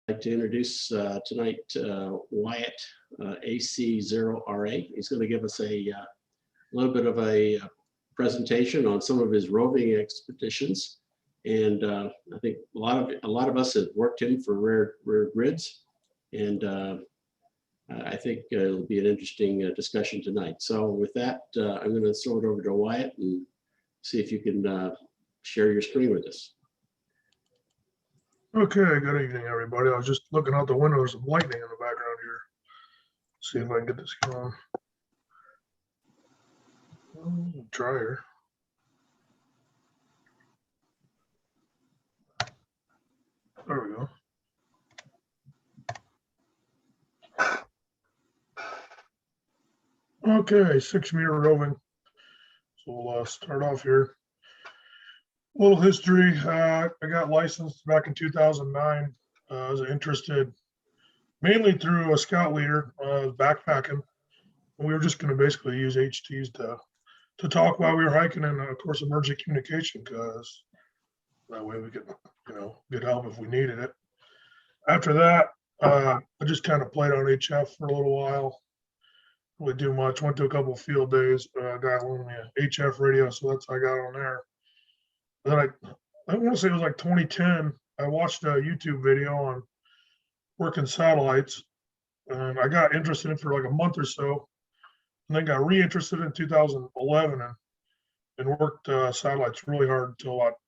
like to introduce tonight Wyatt AC0RA. He's going to give us a little bit of a presentation on some of his roving expeditions, and I think a lot of us have worked him for rare grids, and I think it'll be an interesting discussion tonight. So with that, I'm going to throw it over to Wyatt and see if you can share your screen with us. Okay, good evening, everybody. I was just looking out the window. There's some lightning in the background here. See if I can get this going. Try here. There we go. Okay, 6 meter roving. So we'll start off here. A little history. I got licensed back in 2009. I was interested mainly through a scout leader, backpacking. And we were just going to basically use HTs to talk while we were hiking, and of course emergency communication, because that way we could, get help if we needed it. After that, I just kind of played on HF for a little while. Really do much. Went to a couple of field days. Guy loaned me a HF radio, so that's how I got on there. Then I want to say it was like 2010. I watched a YouTube video on working satellites, and I got interested in it for like a month or so, and then got reinterested in 2011 and worked satellites really hard until about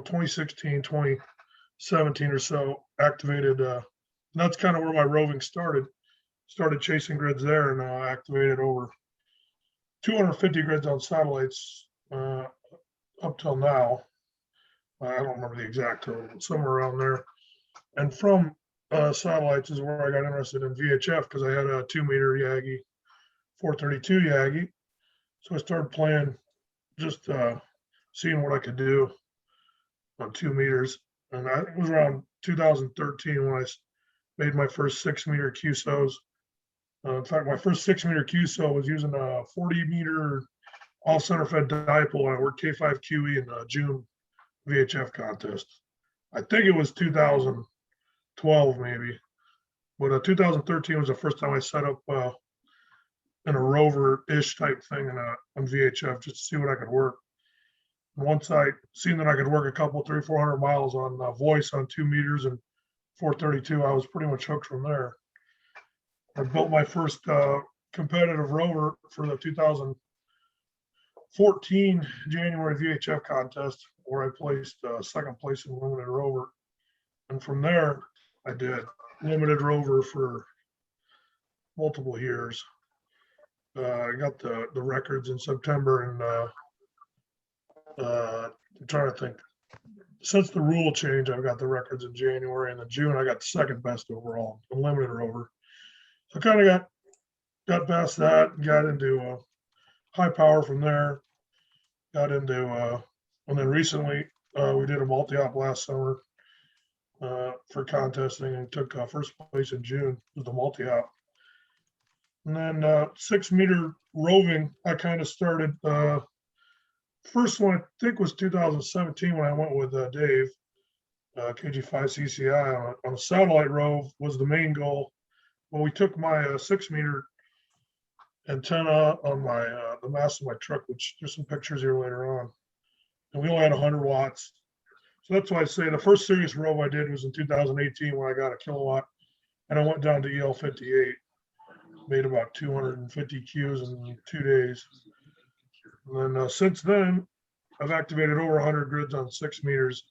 2016, 2017 or so. Activated, and that's kind of where my roving started. Started chasing grids there, and activated over 250 grids on satellites up till now. I don't remember the exact total, but somewhere around there. And from satellites is where I got interested in VHF, because I had a 2 meter Yagi, 432 Yagi. So I started playing, just seeing what I could do on 2 meters. And it was around 2013 when I made my first 6 meter QSOs. In fact, my first 6 meter QSO was using a 40 meter all center fed dipole, and I worked K5QE in the June VHF contest. I think it was 2012 maybe, but 2013 was the first time I set up in a Rover-ish type thing on VHF, just to see what I could work. And once I seen that I could work a couple, 300-400 miles on voice on 2 meters and 432, I was pretty much hooked from there. I built my first competitive Rover for the 2014 January VHF contest, where I placed second place in limited Rover. And from there, I did limited Rover for multiple years. I got the records in September, and I'm trying to think. Since the rule change, I've got the records in January, and in June, I got the second best overall in limited Rover. So I kind of got past that, got into high power from there, got into, and then recently we did a multi-op last summer for contesting, and took first place in June with the multi-op. And then 6 meter roving, I kind of started, first one I think was 2017 when I went with Dave KG5CCI on a satellite rove was the main goal. Well, we took my 6 meter antenna on my the mast of my truck, which there's some pictures here later on, and we only had 100 watts. So that's why I say the first serious rove I did was in 2018 when I got a kilowatt, and I went down to EL58, made about 250 Qs in 2 days. And then since then, I've activated over 100 grids on 6 meters.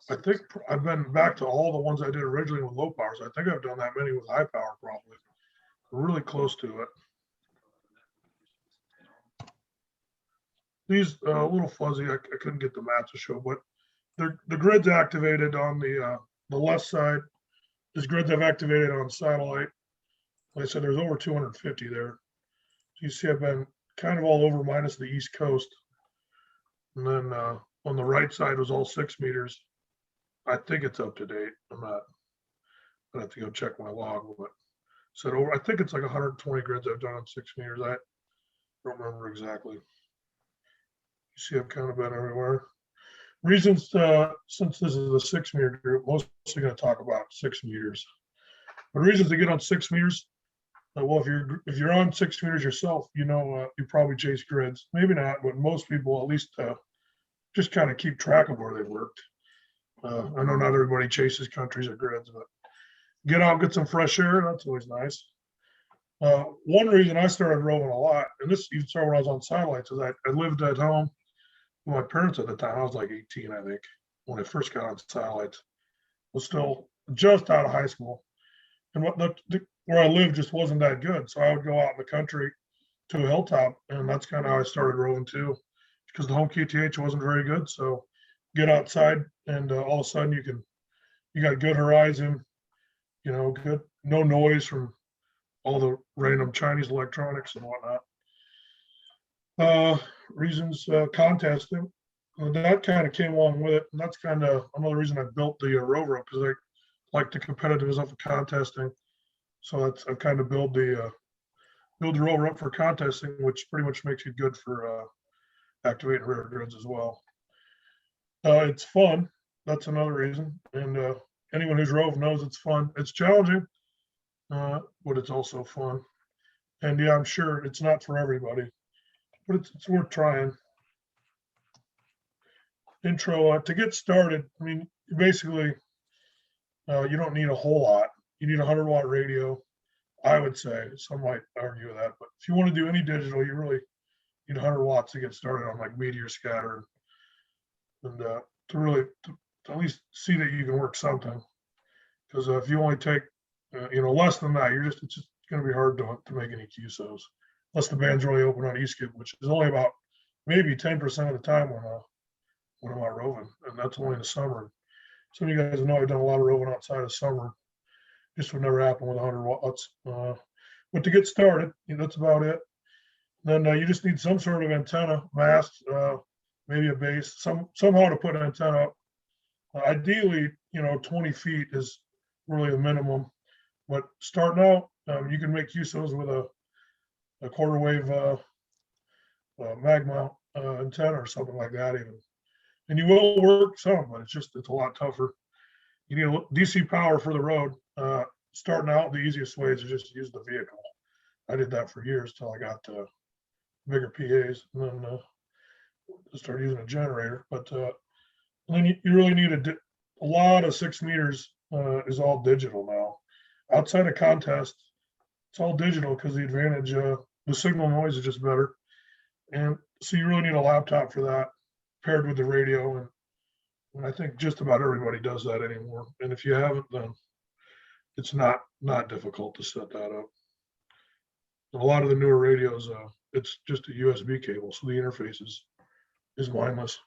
I think I've been back to all the ones I did originally with low power. So I think I've done that many with high power, probably. Really close to it. These a little fuzzy. I couldn't get the map to show, but the grid's activated on the left side. This grids I've activated on satellite. Like I said, there's over 250 there. So you see I've been kind of all over minus the East Coast. And then on the right side was all 6 meters. I think it's up to date. I'm not. I have to go check my log, but said over. I think it's like 120 grids I've done on 6 meters. I don't remember exactly. You see, I've kind of been everywhere. Reasons, since this is a 6 meter group, mostly going to talk about 6 meters. But reasons to get on 6 meters. Well, if you're on 6 meters yourself, you probably chase grids. Maybe not, but most people at least just kind of keep track of where they worked. I know not everybody chases countries or grids, but get out, get some fresh air. That's always nice. One reason I started roving a lot, and this even started when I was on satellites, is I lived at home with my parents at the time. I was like 18, I think, when I first got on satellites. Was still just out of high school. And where I lived just wasn't that good. So I would go out in the country to a hilltop, and that's kind of how I started roving too, because the home QTH wasn't very good. So get outside, and all of a sudden you got good horizon, good, no noise from all the random Chinese electronics and whatnot. Reasons, contesting. That kind of came along with it. And that's kind of another reason I built the Rover up, because I like the competitiveness of contesting. So I kind of build the Rover up for contesting, which pretty much makes it good for activating rear grids as well. It's fun. That's another reason. And anyone who's rove knows it's fun. It's challenging, but it's also fun. And yeah, I'm sure it's not for everybody, but it's worth trying. Intro, to get started, I mean, basically, you don't need a whole lot. You need a 100-watt radio, I would say. Some might argue with that, but if you want to do any digital, you really need 100 watts to get started on like meteor scatter, and to at least see that you can work something. Because if you only take less than that, it's just going to be hard to make any QSOs, unless the band's really open on E-skip, which is only about maybe 10% of the time when I'm out roving, and that's only in the summer. Some of you guys know I've done a lot of roving outside of summer. Just would never happen with 100 watts. But to get started, that's about it. Then you just need some sort of antenna, mast, maybe a base, somehow to put an antenna up. Ideally, 20 feet is really the minimum. But starting out, you can make QSOs with a quarter wave mag mount antenna or something like that even. And you will work some, but it's a lot tougher. You need a DC power for the road. Starting out, the easiest way is to just use the vehicle. I did that for years till I got bigger PAs, and then started using a generator. But and then you really need a lot of 6 meters is all digital now. Outside of contest, it's all digital because the advantage, the signal noise is just better. And so you really need a laptop for that, paired with the radio. And I think just about everybody does that anymore. And if you haven't, then it's not difficult to set that up. A lot of the newer radios, it's just a USB cable, so the interface is mindless.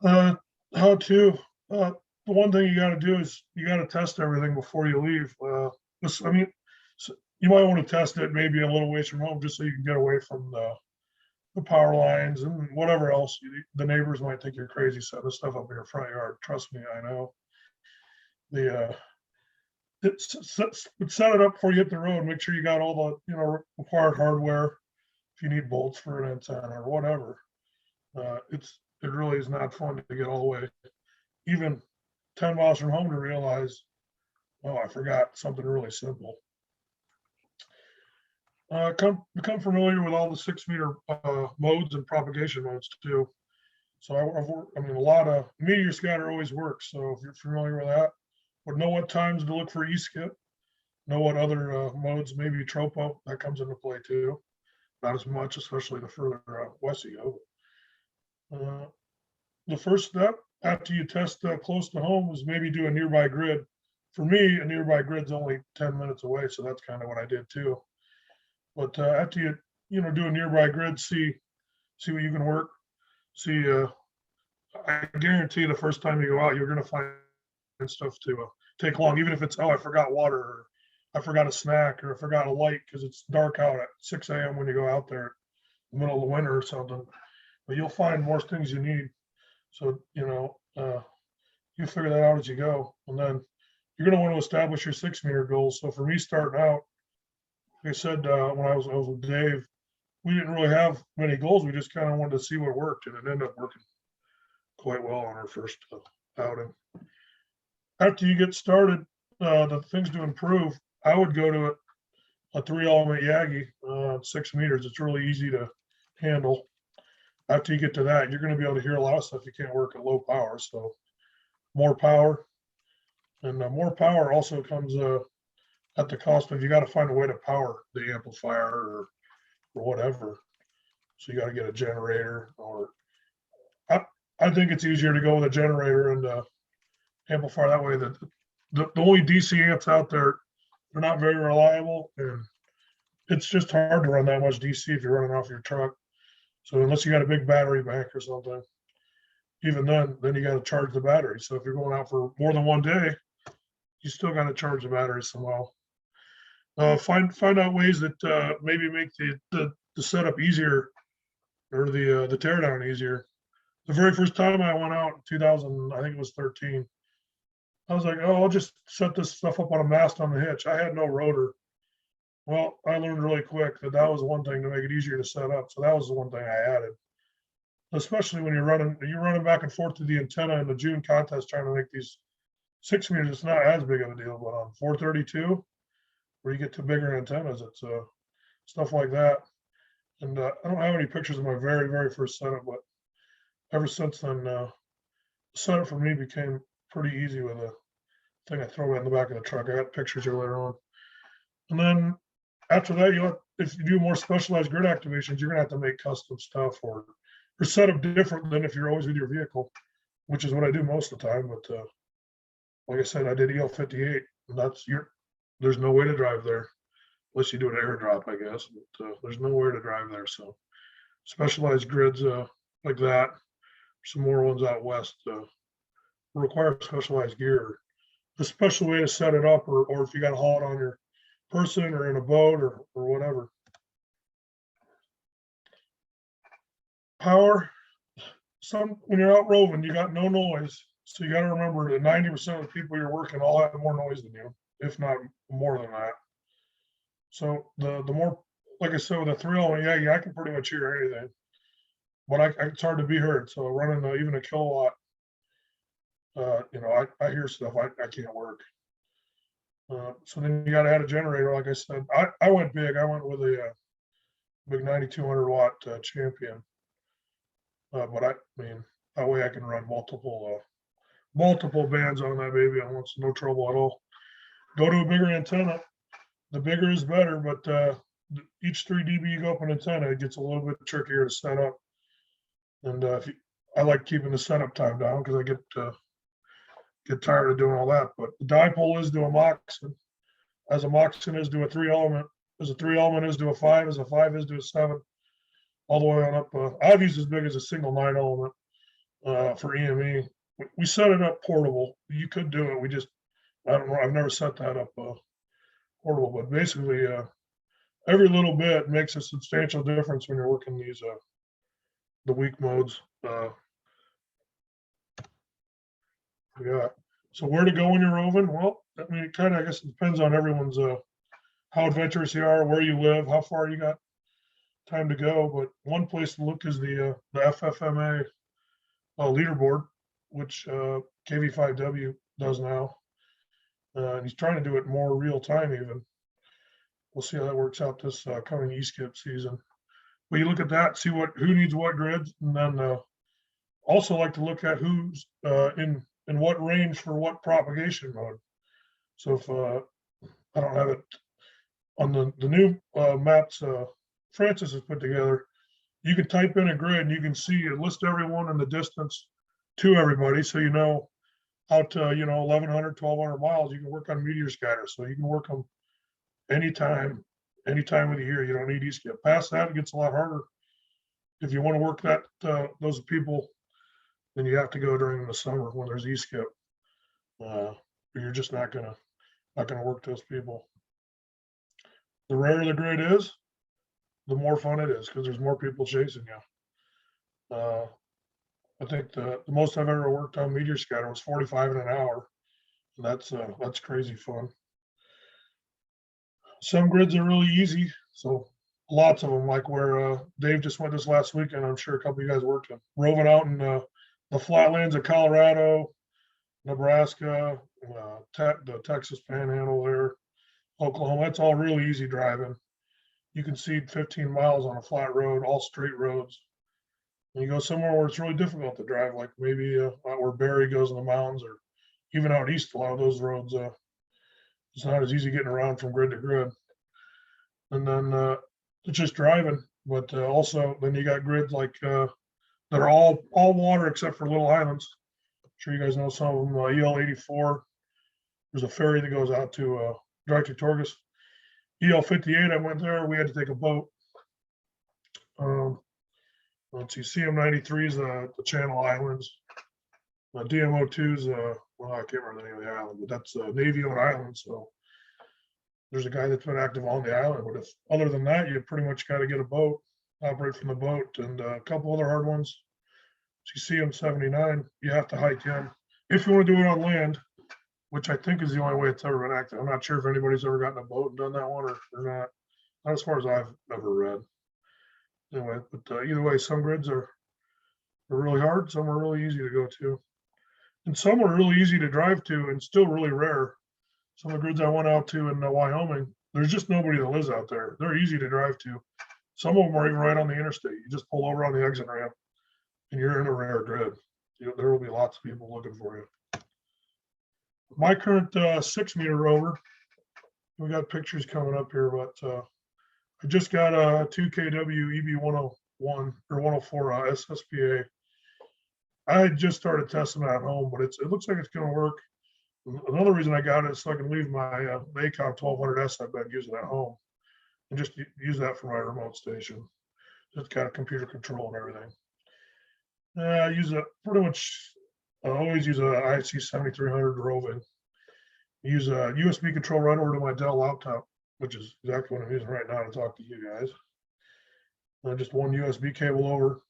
How to? The one thing you got to do is you got to test everything before you leave. I mean, so you might want to test it maybe a little ways from home, just so you can get away from the power lines and whatever else. The neighbors might think you're crazy setting this stuff up in your front yard. Trust me, I know. Set it up before you hit the road. Make sure you got all the required hardware. If you need bolts for an antenna or whatever, it really is not fun to get all the way, even 10 miles from home, to realize, oh, I forgot something really simple. Become familiar with all the 6 meter modes and propagation modes too. So a lot of meteor scatter always works. So if you're familiar with that, but know what times to look for E-skip, know what other modes, maybe tropo, that comes into play too. Not as much, especially the further west you go. The first step after you test close to home is maybe do a nearby grid. For me, a nearby grid's only 10 minutes away, so that's kind of what I did too. But after you do a nearby grid, see what you can work. See, I guarantee the first time you go out, you're going to find stuff to take long, even if it's, oh, I forgot water, or I forgot a snack, or I forgot a light because it's dark out at 6 a.m. when you go out there in the middle of the winter or something. But you'll find more things you need. So, you figure that out as you go. And then you're going to want to establish your 6 meter goals. So for me, starting out, like I said, when I was with Dave, we didn't really have many goals. We just kind of wanted to see what worked, and it ended up working quite well on our first outing. After you get started, the things to improve, I would go to a 3-element Yagi, 6 meters. It's really easy to handle. After you get to that, you're going to be able to hear a lot of stuff you can't work at low power. So more power, and more power also comes at the cost of, you got to find a way to power the amplifier or whatever. So you got to get a generator, or I think it's easier to go with a generator and amplifier. That way, the only DC amps out there, they're not very reliable, and it's just hard to run that much DC if you're running off your truck. So unless you got a big battery bank or something, even then you got to charge the battery. So if you're going out for more than one day, you still got to charge the battery somehow. Find out ways that maybe make the setup easier, or the teardown easier. The very first time I went out in 2000, I think it was 13, I was like, oh, I'll just set this stuff up on a mast on the hitch. I had no rotor. Well, I learned really quick that was one thing to make it easier to set up. So that was the one thing I added. Especially when you're running back and forth to the antenna in the June contest trying to make these 6 meters, it's not as big of a deal. But on 432, where you get to bigger antennas, it's stuff like that. And I don't have any pictures of my very, very first setup, but ever since then, the setup for me became pretty easy with a thing I throw in the back of the truck. I got pictures earlier on. And then after that, if you do more specialized grid activations, you're gonna have to make custom stuff or set up different than if you're always with your vehicle, which is what I do most of the time. But like I said, I did EL58, and there's no way to drive there unless you do an airdrop, I guess. But there's nowhere to drive there. So specialized grids like that, some more ones out west require specialized gear, a special way to set it up, or if you got to haul it on your person or in a boat or whatever. Power, when you're out roving, you got no noise. So you got to remember that 90% of the people you're working all have more noise than you, if not more than that. So the more, like I said, with a 3-element, yeah, I can pretty much hear anything, but it's hard to be heard. So running even a kilowatt, I hear stuff I can't work. So then you got to add a generator. Like I said, I went big. I went with a big 9,200 watt Champion. But I mean, that way I can run multiple bands on that baby. I want no trouble at all. Go to a bigger antenna. The bigger is better, but each 3 dB you go up an antenna, it gets a little bit trickier to set up. And I like keeping the setup time down because I get tired of doing all that. But the dipole is to a Moxon, as a Moxon is to a 3-element, as a 3-element is to a 5, as a 5 is to a 7, all the way on up. I've used as big as a single 9-element for EME. We set it up portable. You could do it. I don't know. I've never set that up portable, but basically every little bit makes a substantial difference when you're working these the weak modes. Yeah. So where to go when you're roving? Well, I mean, I guess it depends on everyone's how adventurous you are, where you live, how far you got time to go. But one place to look is the FFMA leaderboard, which KV5W does now. And he's trying to do it more real time even. We'll see how that works out this coming E-skip season. But you look at that, see who needs what grids, and then also like to look at who's in what range for what propagation mode. So if I don't have it on the new maps Francis has put together, you can type in a grid and you can see it list everyone in the distance to everybody. So you know out to 1,100, 1,200 miles, you can work on meteor scatter. So you can work them anytime of the year. You don't need E-skip. Past that, it gets a lot harder. If you want to work that those people, then you have to go during the summer when there's E-skip. You're just not gonna work those people. The rarer the grid is, the more fun it is because there's more people chasing you. I think the most I've ever worked on meteor scatter was 45 in an hour. And that's crazy fun. Some grids are really easy, so lots of them, like where Dave just went this last weekend. I'm sure a couple of you guys worked on roving out in the flatlands of Colorado, Nebraska, the Texas Panhandle there, Oklahoma. That's all really easy driving. You can seed 15 miles on a flat road, all straight roads. And you go somewhere where it's really difficult to drive, like maybe out where Barry goes in the mountains, or even out east, a lot of those roads, it's not as easy getting around from grid to grid. And then it's just driving, but also then you got grids like that are all water except for little islands. I'm sure you guys know some of them. EL84, there's a ferry that goes out to Dry Torgus. EL58, I went there. We had to take a boat. Let's see, CM93 is the Channel Islands. DMO2 is well, I can't remember the name of the island, but that's a Navy-owned island. So there's a guy that's been active on the island. But if other than that, you pretty much got to get a boat, operate from the boat, and a couple other hard ones. See, CM79, you have to hike in if you want to do it on land, which I think is the only way it's ever been active. I'm not sure if anybody's ever gotten a boat and done that one or not. Not as far as I've ever read. Anyway, but either way, some grids are really hard. Some are really easy to go to. And some are really easy to drive to and still really rare. Some of the grids I went out to in Wyoming, there's just nobody that lives out there. They're easy to drive to. Some of them are even right on the interstate. You just pull over on the exit ramp and you're in a rare grid. There will be lots of people looking for you. My current 6-meter Rover, we got pictures coming up here, but I just got a 2KW EB101 or 104 SSPA. I just started testing it at home, but it looks like it's going to work. Another reason I got it is so I can leave my ACOM 1200S I've been using at home and just use that for my remote station. It's got a computer control and everything. I use it pretty much. I always use a IC7300 roving. Use a USB control right over to my Dell laptop, which is exactly what I'm using right now to talk to you guys. And just one USB cable over.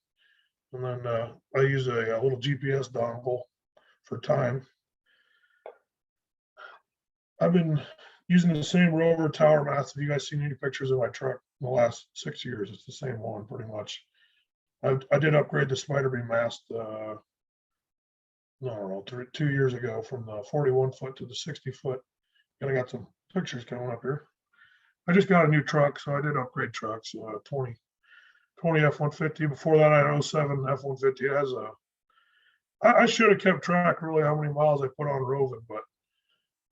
And then I use a little GPS dongle for time. I've been using the same Rover tower mast. Have you guys seen any pictures of my truck in the last 6 years? It's the same one pretty much. I did upgrade the spider beam mast, I don't know, 2 years ago from the 41 foot to the 60 foot. And I got some pictures coming up here. I just got a new truck, so I did upgrade trucks, 20 F-150. Before that, I had 07 F-150. It has I should have kept track really how many miles I put on roving, but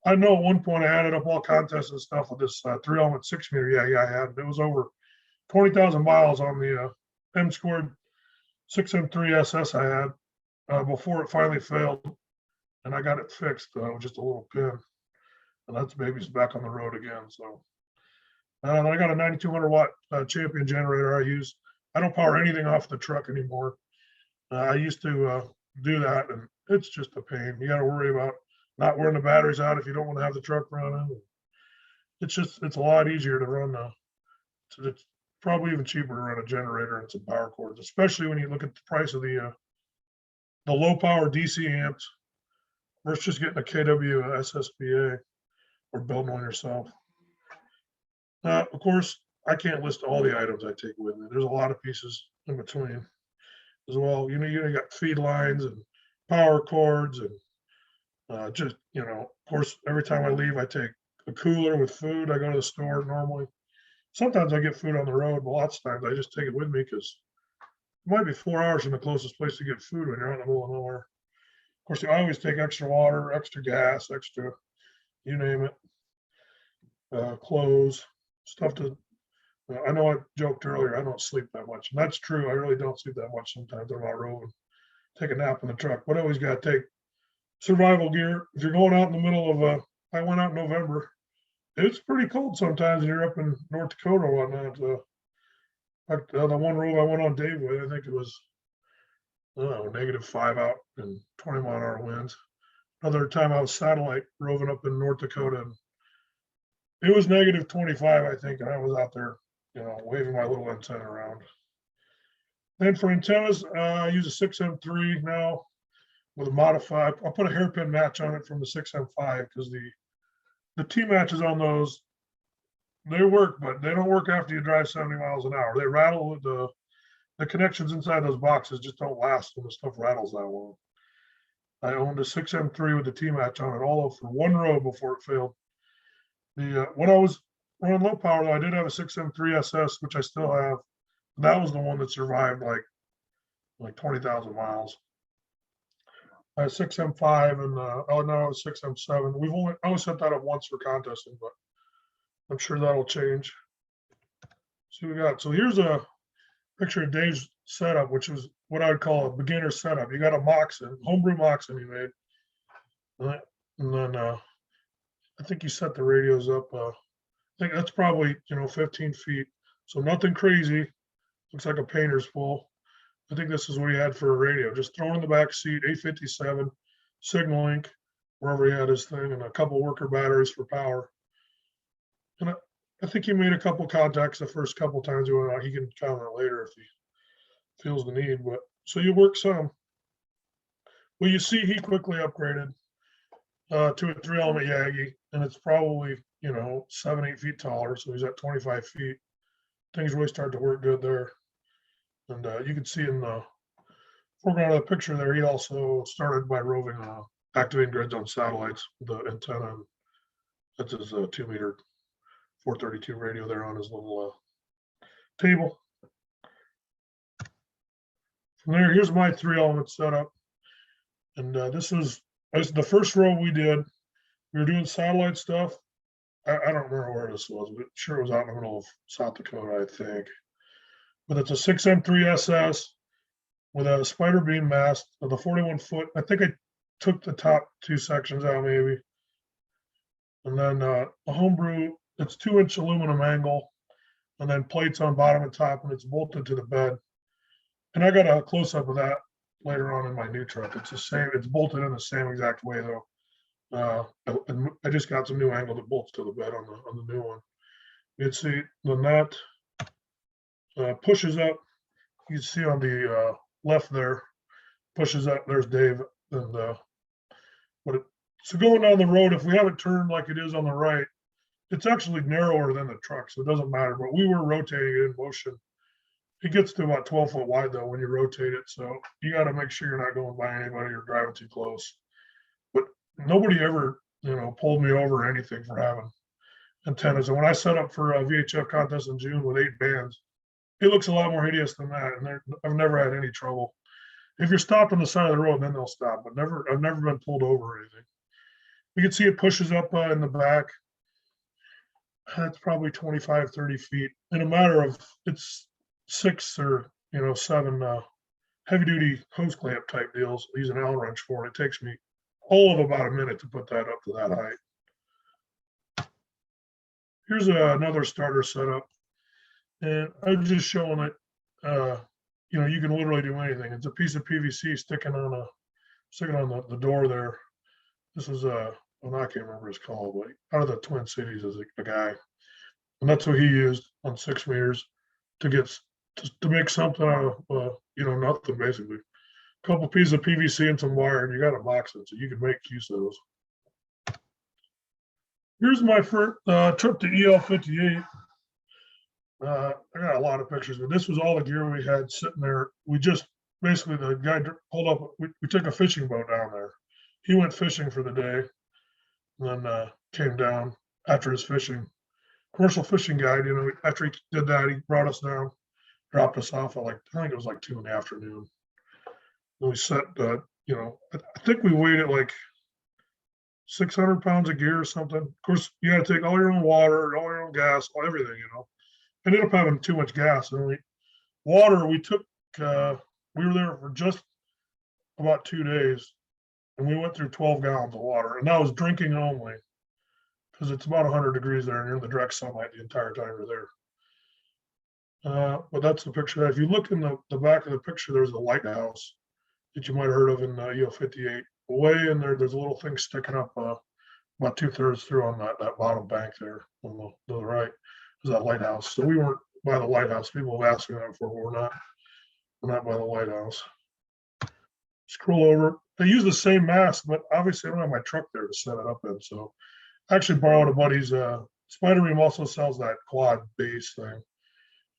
I know at one point I added up all contests and stuff with this 3-element 6-meter. Yeah, I had. It was over 20,000 miles on the M squared 6M3 SS I had before it finally failed, and I got it fixed with just a little pin, and that's baby's back on the road again. So then I got a 9,200 watt Champion generator I use. I don't power anything off the truck anymore. I used to do that, and it's just a pain. You got to worry about not wearing the batteries out if you don't want to have the truck running. It's a lot easier to run. It's probably even cheaper to run a generator and some power cords, especially when you look at the price of the low power DC amps versus just getting a KW SSPA or building one yourself. Of course, I can't list all the items I take with me. There's a lot of pieces in between as well. You got feed lines and power cords and just, of course, every time I leave, I take a cooler with food. I go to the store normally. Sometimes I get food on the road, but lots of times I just take it with me because it might be 4 hours from the closest place to get food when you're out in the middle of nowhere. Of course, I always take extra water, extra gas, extra, you name it, clothes, stuff to. I know I joked earlier, I don't sleep that much. And that's true. I really don't sleep that much sometimes. I'm not roving. Take a nap in the truck. But I always got to take survival gear. If you're going out in the middle of I went out in November. It's pretty cold sometimes and you're up in North Dakota or whatnot. The one rove I went on Dave with, I think it was, I don't know, -5 out and 20-mile-an-hour winds. Another time I was satellite roving up in North Dakota, and it was -25, I think, and I was out there, waving my little antenna around. Then for antennas, I use a 6M3 now with a modified. I'll put a hairpin match on it from the 6M5 because the T matches on those, they work, but they don't work after you drive 70 miles an hour. They rattle. The connections inside those boxes just don't last when the stuff rattles that long. I owned a 6M3 with the T-match on it, all for one row before it failed. When I was running low power, though, I did have a 6M3 SS, which I still have. That was the one that survived like 20,000 miles. I had 6M5 and oh no, I was 6M7. I only set that up once for contesting, but I'm sure that'll change. So we got, so here's a picture of Dave's setup, which is what I'd call a beginner setup. You got a Moxon, homebrew Moxon he made. And then I think he set the radios up. I think that's probably, 15 feet. So nothing crazy. Looks like a painter's full. I think this is what he had for a radio. Just thrown in the back seat, 857, Signal Link, wherever he had his thing, and a couple worker batteries for power. And I think he made a couple contacts the first couple times he went out. He can comment later if he feels the need. But so you work some. Well, you see, he quickly upgraded to a 3-element Yagi, and it's probably 7-8 feet taller. So he's at 25 feet. Things really start to work good there. And you can see in the foreground of the picture there, he also started by roving activating grids on satellites with the antenna. And that's his 2-meter 432 radio there on his little table. From there, here's my 3-element setup. And this was the first row we did. We were doing satellite stuff. I don't remember where this was, but sure it was out in the middle of South Dakota, I think. But it's a 6M3 SS with a spider beam mast with a 41-foot. I think I took the top 2 sections out maybe. And then a homebrew, it's 2-inch aluminum angle, and then plates on bottom and top, and it's bolted to the bed. And I got a close-up of that later on in my new truck. It's the same, it's bolted in the same exact way though. I just got some new angle that bolts to the bed on the new one. You can see the nut pushes up. You can see on the left there, pushes up. There's Dave. And so going down the road, if we have it turned like it is on the right, it's actually narrower than the truck, so it doesn't matter. But we were rotating it in motion. It gets to about 12 foot wide though when you rotate it, so you got to make sure you're not going by anybody or driving too close. But nobody ever, pulled me over or anything for having antennas. And when I set up for a VHF contest in June with 8 bands, it looks a lot more hideous than that. And I've never had any trouble. If you're stopped on the side of the road, then they'll stop. But I've never been pulled over or anything. You can see it pushes up in the back. That's probably 25, 30 feet. In a matter of, it's 6 or 7 heavy duty hose clamp type deals. I use an Allen wrench for it. It takes me all of about a minute to put that up to that height. Here's another starter setup. And I'm just showing it, you can literally do anything. It's a piece of PVC sticking on the door there. This is I can't remember his call, but out of the Twin Cities is a guy. And that's what he used on 6 meters to make something out of, nothing basically. A couple pieces of PVC and some wire, and you got a box it, so you can make use of those. Here's my first trip to EL58. I got a lot of pictures, but this was all the gear we had sitting there. We just basically, the guy pulled up, we took a fishing boat down there. He went fishing for the day, and then came down after his fishing. Commercial fishing guide, after he did that, he brought us down, dropped us off at I think it was 2 in the afternoon. And we set, I think we weighed it 600 pounds of gear or something. Of course, you got to take all your own water, all your own gas, everything, I ended up having too much gas. And water, we took, we were there for just about 2 days, and we went through 12 gallons of water. And that was drinking only, because it's about 100 degrees there, and you're in the direct sunlight the entire time you're there. But that's the picture. If you look in the back of the picture, there's a lighthouse that you might have heard of in EL58. Way in there, there's a little thing sticking up about 2/3 through on that bottom bank there on the right. Is that lighthouse. So we weren't by the lighthouse. People have asked me that before, but we're not by the lighthouse. Scroll over. They use the same mast, but obviously I don't have my truck there to set it up in. So I actually borrowed a buddy's Spider Ream also sells that quad base thing.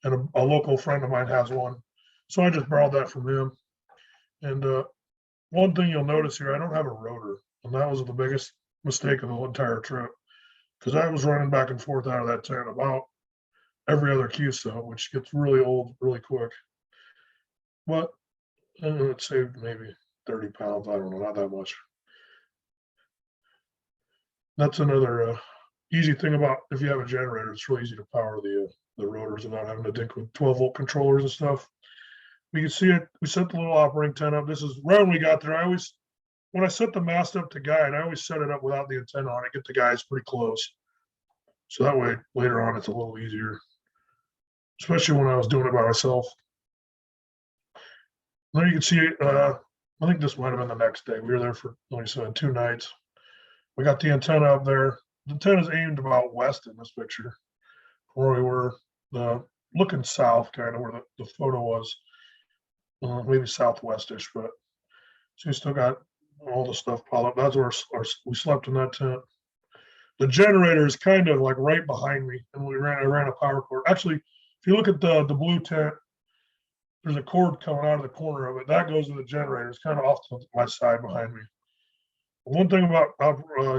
And a local friend of mine has one. So I just borrowed that from him. And one thing you'll notice here, I don't have a rotor, and that was the biggest mistake of the entire trip, because I was running back and forth out of that tent about every other QSO, which gets really old really quick. But it saved maybe 30 pounds. I don't know, not that much. That's another easy thing about if you have a generator, it's really easy to power the rotors without having to think with 12-volt controllers and stuff. We can see it. We set the little operating tent up. This is right when we got there. When I set the mast up to guide, I always set it up without the antenna on it, get the guys pretty close. So that way later on it's a little easier, especially when I was doing it by myself. Then you can see, I think this might have been the next day. We were there for, like I said, 2 nights. We got the antenna up there. The antenna is aimed about west in this picture, where we were looking south, kind of where the photo was, maybe southwestish. But so you still got all the stuff piled up. That's where we slept in that tent. The generator is kind of like right behind me, and I ran a power cord. Actually, if you look at the blue tent, there's a cord coming out of the corner of it. That goes to the generator. It's kind of off to my side behind me. One thing about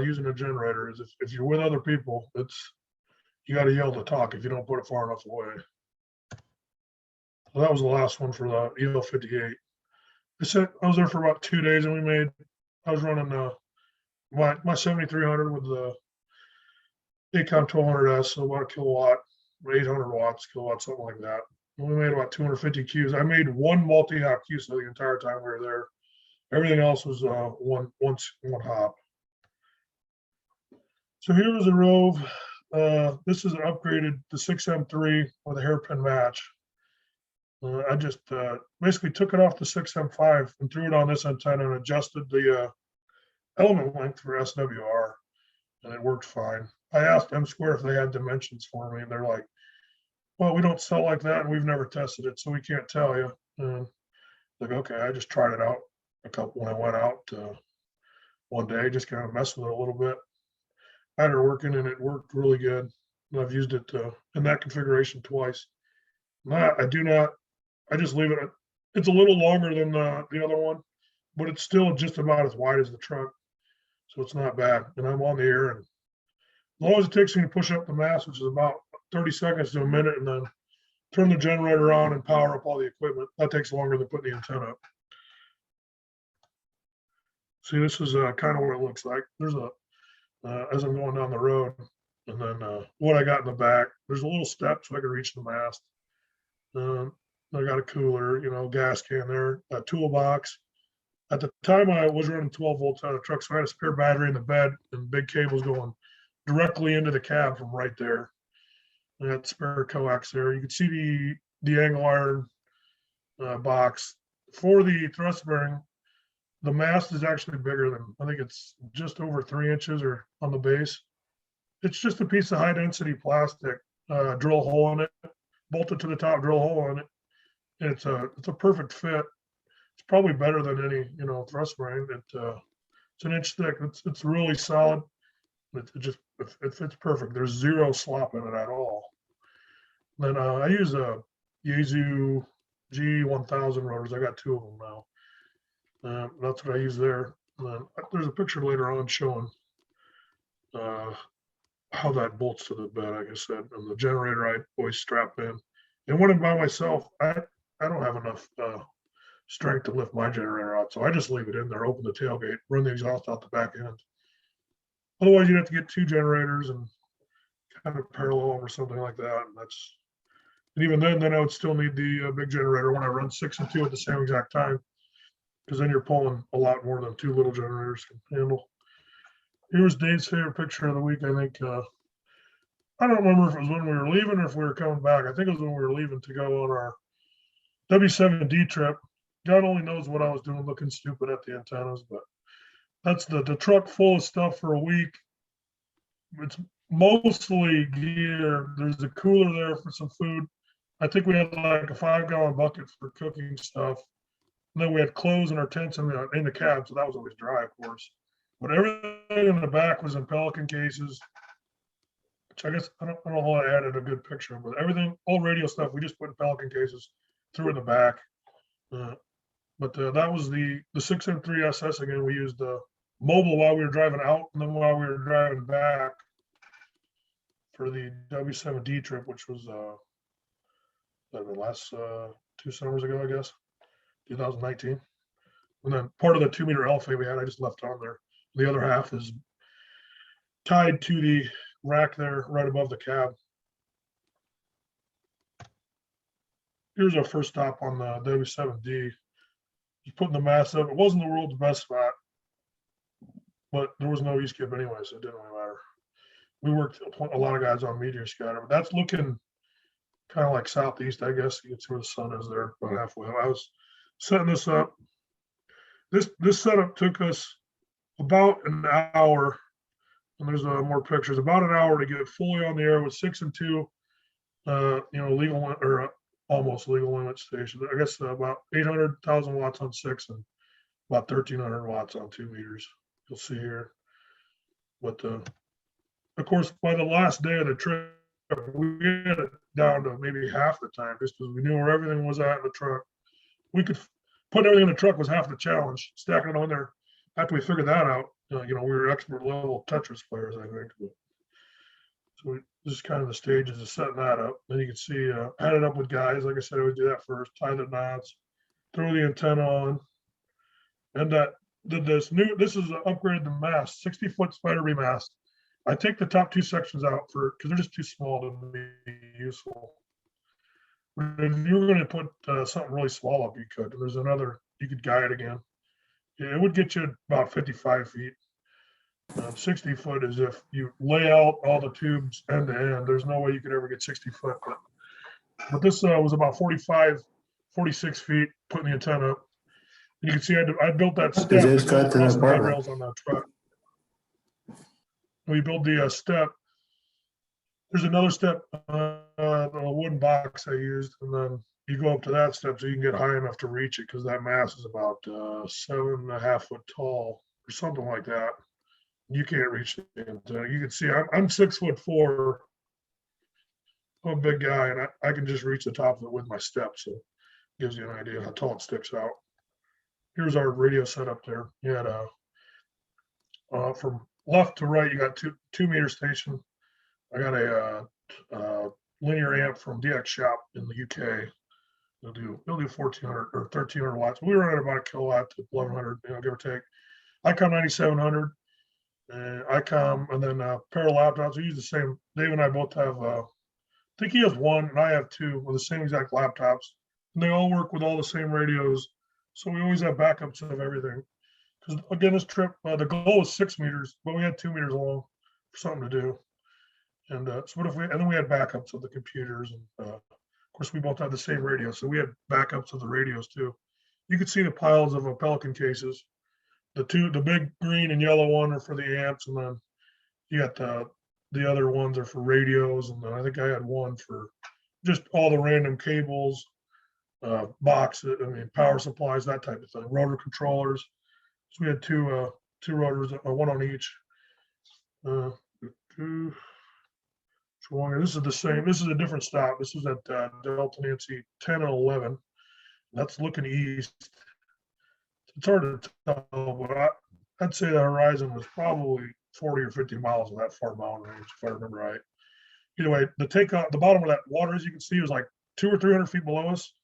using a generator is if you're with other people, you got to yell to talk if you don't put it far enough away. So that was the last one for the EL58. I was there for about 2 days, and I was running my 7300 with the ACOM 1200S, so about a kilowatt, 800 watts, kilowatt, something like that. And we made about 250 Qs. I made one multi-hop QSO the entire time we were there. Everything else was one hop. So here was a Rove. This is an upgraded the 6M3 with a hairpin match. I just basically took it off the 6M5 and threw it on this antenna and adjusted the element length for SWR, and it worked fine. I asked M Square if they had dimensions for me, and they're like, well, we don't sell like that, and we've never tested it, so we can't tell you. And like, okay, I just tried it out when I went out one day, just kind of messed with it a little bit. I had it working, and it worked really good. And I've used it in that configuration twice. I just leave it. It's a little longer than the other one, but it's still just about as wide as the truck. So it's not bad. And I'm on the air, and as long as it takes me to push up the mast, which is about 30 seconds to a minute, and then turn the generator on and power up all the equipment, that takes longer than putting the antenna up. See, this is kind of what it looks like. There's as I'm going down the road, and then what I got in the back, there's a little step so I can reach the mast. I got a cooler, gas can there, a toolbox. At the time, I was running 12 volts out of the truck, so I had a spare battery in the bed and big cables going directly into the cab from right there. I got spare coax there. You can see the angle iron box. For the thrust bearing, the mast is actually bigger than, I think it's just over 3 inches or on the base. It's just a piece of high density plastic, drill hole in it, bolted to the top, drill hole in it. And it's a perfect fit. It's probably better than any, thrust bearing. It's an inch thick. It's really solid. It fits perfect. There's zero slop in it at all. Then I use a Yaesu G1000 rotors. I got 2 of them now. That's what I use there. There's a picture later on showing how that bolts to the bed, like I said. And the generator I always strap in. And when I'm by myself, I don't have enough strength to lift my generator out, so I just leave it in there, open the tailgate, run the exhaust out the back end. Otherwise, you'd have to get 2 generators and kind of parallel them or something like that. And even then I would still need the big generator when I run 6 and 2 at the same exact time, because then you're pulling a lot more than 2 little generators can handle. Here's Dave's favorite picture of the week. I think I don't remember if it was when we were leaving or if we were coming back. I think it was when we were leaving to go on our W7D trip. God only knows what I was doing, looking stupid at the antennas, but that's the truck full of stuff for a week. It's mostly gear. There's a cooler there for some food. I think we had like a 5-gallon bucket for cooking stuff. And then we had clothes in our tents in the cab, so that was always dry, of course. But everything in the back was in Pelican cases, which I guess I don't know how I added a good picture, but everything, all radio stuff, we just put in Pelican cases, threw in the back. But that was the 6M3 SS again. We used the mobile while we were driving out, and then while we were driving back for the W7D trip, which was the last 2 summers ago, I guess, 2019. And then part of the 2-meter alpha we had, I just left on there. The other half is tied to the rack there right above the cab. Here's our first stop on the W7D. Just putting the mast up. It wasn't the world's best spot, but there was no E-skip anyway, so it didn't really matter. We worked a lot of guys on meteor scatter, but that's looking kind of like southeast, I guess. You can see where the sun is there about halfway. I was setting this up. This setup took us about an hour, and there's more pictures. About an hour to get fully on the air with 6 and 2, legal or almost legal limit station. I guess about 800,000 watts on 6 and about 1,300 watts on 2 meters. You'll see here. But of course, by the last day of the trip, we had it down to maybe half the time, just because we knew where everything was at in the truck. We could put everything in the truck was half the challenge. Stacking it on there after we figured that out, we were expert level Tetris players, I think. So this is kind of the stages of setting that up. Then you can see I had it up with guys. Like I said, I would do that first, tie the knots, throw the antenna on, and this is an upgraded mast, 60-foot spider bee mast. I take the top 2 sections out because they're just too small to be useful. If you were going to put something really small up, you could. There's another, you could guide again. Yeah, it would get you about 55 feet. 60 foot is if you lay out all the tubes end to end. There's no way you could ever get 60 foot. But this was about 45, 46 feet, putting the antenna up. And you can see I built that step. Rails on that truck. We build the step. There's another step, a wooden box I used, and then you go up to that step so you can get high enough to reach it, because that mast is about 7.5 foot tall or something like that. You can't reach it. You can see I'm 6'4". I'm a big guy, and I can just reach the top of it with my steps. So it gives you an idea how tall it sticks out. Here's our radio setup there. You had from left to right, you got two meter station. I got a linear amp from DX Shop in the UK. They'll do 1,400 or 1,300 watts. We run at about a kilowatt to 1,100, give or take. ICOM 9700, ICOM, and then pair of laptops. We use the same. Dave and I both have. I think he has one, and I have two with the same exact laptops. And they all work with all the same radios, so we always have backups of everything. Because again, this trip, the goal was 6 meters, but we had 2 meters long for something to do. And so what if and then we had backups of the computers, and of course we both had the same radio, so we had backups of the radios too. You could see the piles of Pelican cases. The big green and yellow one are for the amps, and then you got the other ones are for radios, and then I think I had one for just all the random cables, boxes, power supplies, that type of thing, rotor controllers. So we had two rotors, one on each. This is the same. This is a different stop. This is at Delta Nancy 10 and 11. That's looking east. It's hard to tell, but I'd say the horizon was probably 40 or 50 miles of that far mountain range, if I remember right. Either way, the takeoff, the bottom of that water, as you can see, was like 200 or 300 feet below us,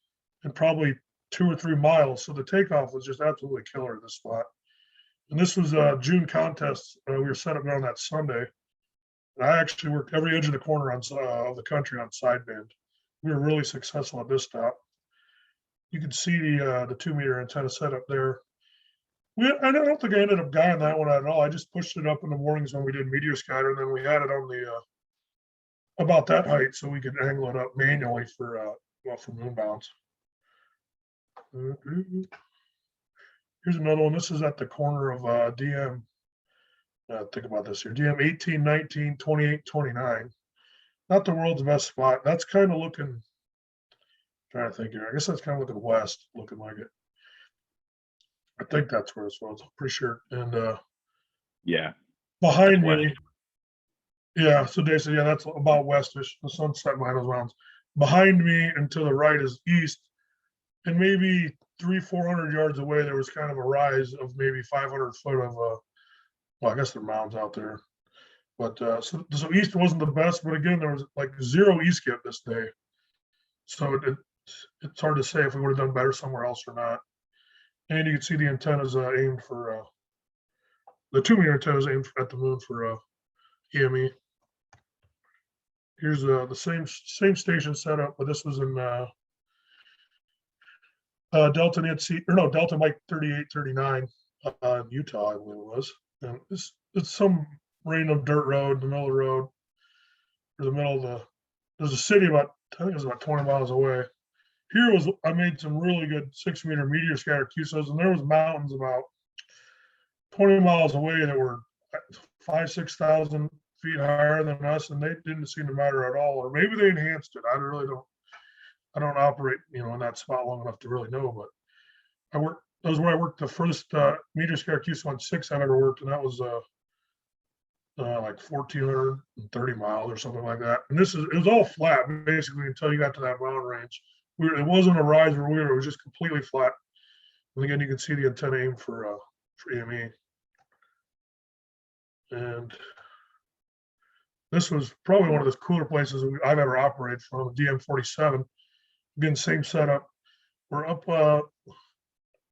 and probably 2 or 3 miles. So the takeoff was just absolutely killer at this spot. And this was a June contest. We were set up there on that Sunday. And I actually worked every edge of the corner of the country on sideband. We were really successful at this stop. You can see the 2 meter antenna set up there. I don't think I ended up guying that one at all. I just pushed it up in the mornings when we did meteor scatter, and then we had it on the about that height so we could angle it up manually for moon bounds. Here's another one. This is at the corner of DM. Think about this here. DM 18, 19, 28, 29. Not the world's best spot. That's kind of looking, trying to think here. I guess that's kind of looking west, looking like it. I think that's where this was. I'm pretty sure. And yeah, behind me. Yeah, so Dave said, yeah, that's about westish. The sun's set behind those mountains. Behind me and to the right is east. And maybe 400 yards away, there was kind of a rise of maybe 500 foot of, well, I guess there are mountains out there. But so east wasn't the best, but again, there was like 0 E-skip this day. So it's hard to say if we would have done better somewhere else or not. And you can see the antennas aimed for, the 2-meter antennas aimed at the moon for EME. Here's the same station setup, but this was in Delta Mike 3839 in Utah, I believe it was. And it's some random dirt road in the middle of the road, or the middle of there's a city I think it was about 20 miles away. Here I made some really good 6-meter meteor scatter QSOs, and there was mountains about 20 miles away that were 6,000 feet higher than us, and they didn't seem to matter at all. Or maybe they enhanced it. I don't operate, in that spot long enough to really know, but that was where I worked the first meteor scatter QS16 I've ever worked, and that was like 1,430 miles or something like that. And it was all flat basically until you got to that mountain range. It wasn't a rise or weird, it was just completely flat. And again, you can see the antenna aim for EME. And this was probably one of the cooler places I've ever operated from, a DM47. Again, same setup. We're up, I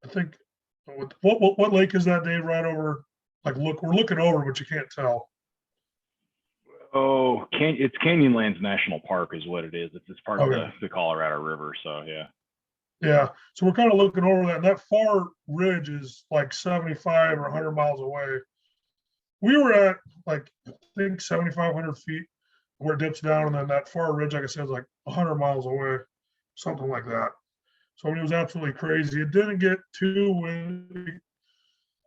think, what lake is that, Dave? Right over, we're looking over, but you can't tell. Oh, it's Canyonlands National Park is what it is. It's part of the Colorado River. So yeah. Yeah. So we're kind of looking over that. And that far ridge is like 75 or 100 miles away. We were at I think 7,500 feet where it dips down. And then that far ridge, like I said, is like 100 miles away, something like that. So it was absolutely crazy. It didn't get too windy.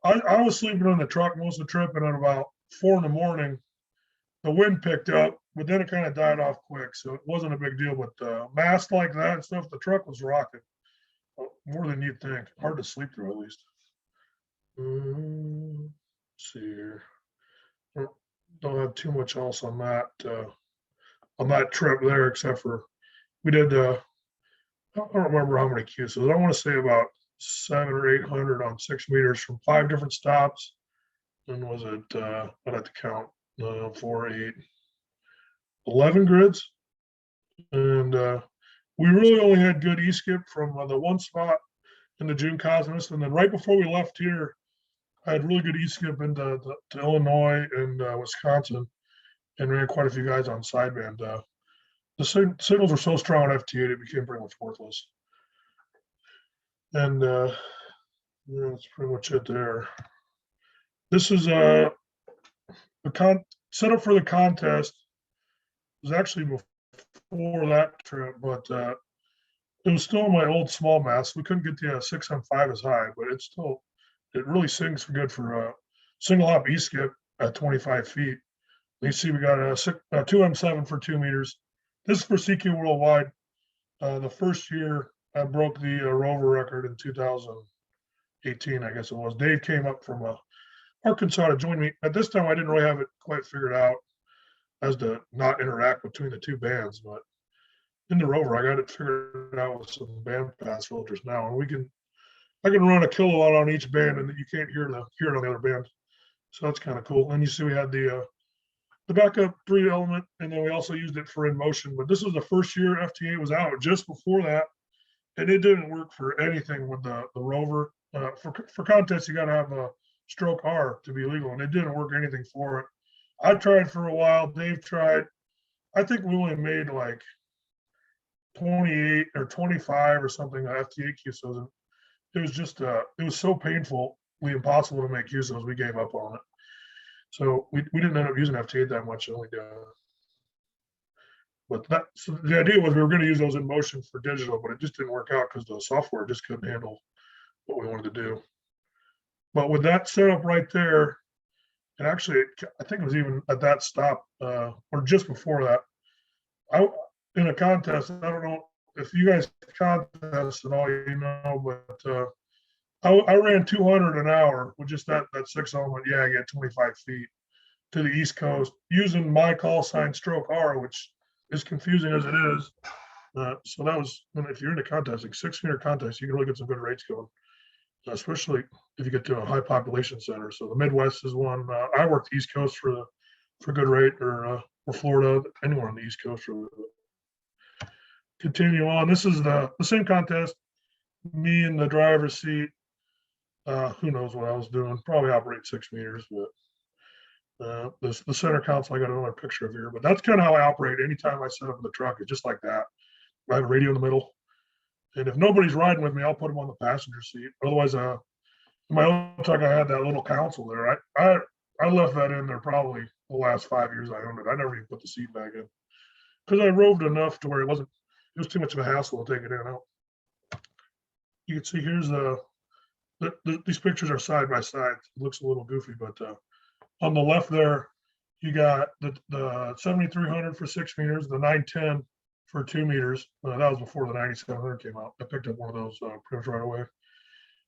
I was sleeping in the truck most of the trip, and at about 4 in the morning, the wind picked up, but then it kind of died off quick. So it wasn't a big deal. But mast like that and stuff, the truck was rocking more than you'd think. Hard to sleep through, at least. Let's see here. Don't have too much else on that trip there, except for we did. I don't remember how many QSOs. I want to say about 700 or 800 on 6 meters from 5 different stops. And was it? I'd have to count. 4, 8, 11 grids, and we really only had good E-skip from the one spot in the June Cosmos, and then right before we left here, I had really good E-skip into to Illinois and Wisconsin, and ran quite a few guys on sideband. The signals were so strong on FT8 it became pretty much worthless, and that's pretty much it there. This is the setup for the contest was actually before that trip, but it was still my old small mast. We couldn't get the 6M5 as high, but it really sings good for single hop E-skip at 25 feet. You see we got a 2M7 for 2 meters. This is for CQ Worldwide. The first year I broke the Rover record in 2018, I guess it was. Dave came up from Arkansas to join me. At this time, I didn't really have it quite figured out as to not interact between the two bands, but in the Rover, I got it figured out with some band pass filters now, and I can run a kilowatt on each band, and you can't hear it on the other band. So that's kind of cool. And you see we had the backup 3 element, and then we also used it for in motion. But this was the first year FT8 was out. Just before that, and it didn't work for anything with the Rover. For contests, you got to have a stroke R to be legal, and it didn't work anything for it. I tried for a while. Dave tried. I think we only made like 28 or 25 or something FT8 QSOs. It was just it was so painfully impossible to make QSOs. We gave up on it. So we didn't end up using FT8 that much. Only but so the idea was we were going to use those in motion for digital, but it just didn't work out because the software just couldn't handle what we wanted to do. But with that setup right there, and actually, I think it was even at that stop or just before that, in a contest, I don't know if you guys contest and all you know, but I ran 200 an hour with just that 6 element. Yeah, I get 25 feet to the East Coast using my call sign stroke R, which is confusing as it is. So that was, if you're into contesting, 6-meter contests, you can really get some good rates going, especially if you get to a high population center. So the Midwest is one. I work the East Coast for good rate, or Florida, anywhere on the East Coast. Continue on. This is the same contest. Me in the driver's seat. Who knows what I was doing? Probably operate 6 meters, but the center console, I got another picture of here. But that's kind of how I operate. Anytime I set up in the truck, it's just like that. I have a radio in the middle, and if nobody's riding with me, I'll put them on the passenger seat. Otherwise, in my old truck, I had that little console there. I left that in there probably the last 5 years I owned it. I never even put the seat back in because I roved enough to where it was too much of a hassle to take it in and out. You can see here's these pictures are side by side. It looks a little goofy, but on the left there, you got the 7300 for 6 meters, the 910 for 2 meters. That was before the 9700 came out. I picked up one of those pretty much right away.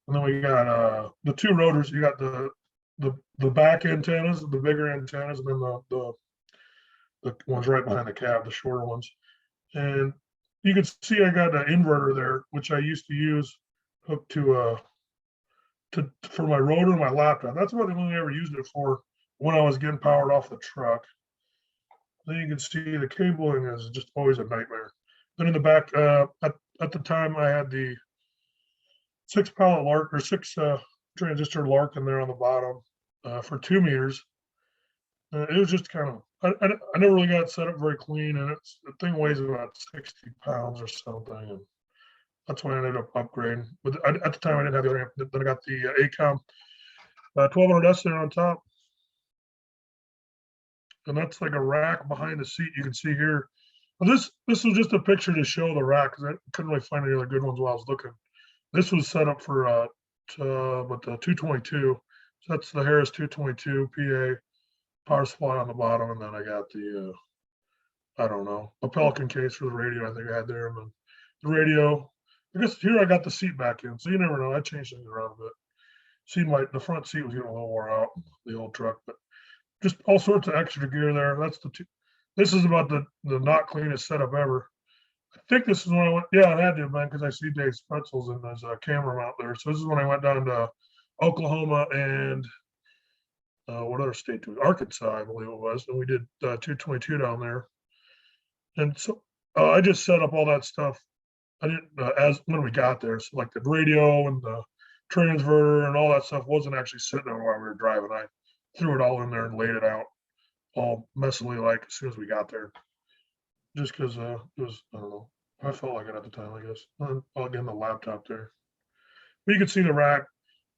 And then we got the 2 rotors. You got the back antennas, the bigger antennas, and then the ones right behind the cab, the shorter ones. And you can see I got an inverter there, which I used to use hooked to for my rotor and my laptop. That's about the only I ever used it for when I was getting powered off the truck. Then you can see the cabling is just always a nightmare. Then in the back, at the time, I had the 6 pallet Lark or 6 transistor Lark in there on the bottom for 2 meters. It was just kind of, I never really got it set up very clean, and the thing weighs about 60 pounds or something, and that's why I ended up upgrading. But at the time, I didn't have the other amp. Then I got the ACOM 1200S there on top. And that's like a rack behind the seat. You can see here. Well, this was just a picture to show the rack because I couldn't really find any other good ones while I was looking. This was set up for but the 222. So that's the Harris 222 PA power supply on the bottom, and then I got the I don't know, a Pelican case for the radio. I think I had there, and then the radio. I guess here I got the seat back in, so you never know. I changed things around a bit. Seemed like the front seat was getting a little wore out, the old truck, but just all sorts of extra gear there. That's the two. This is about the not cleanest setup ever. I think this is when I went. Yeah, it had to have been because I see Dave's pretzels in his camera mount there. So this is when I went down to Oklahoma and what other state to Arkansas, I believe it was, and we did 222 down there. And so I just set up all that stuff. I didn't as when we got there. So like the radio and the transverter and all that stuff wasn't actually sitting there while we were driving. I threw it all in there and laid it out all messily like as soon as we got there. Just because it was, I don't know, I felt like it at the time, I guess. And again, the laptop there. But you could see the rack.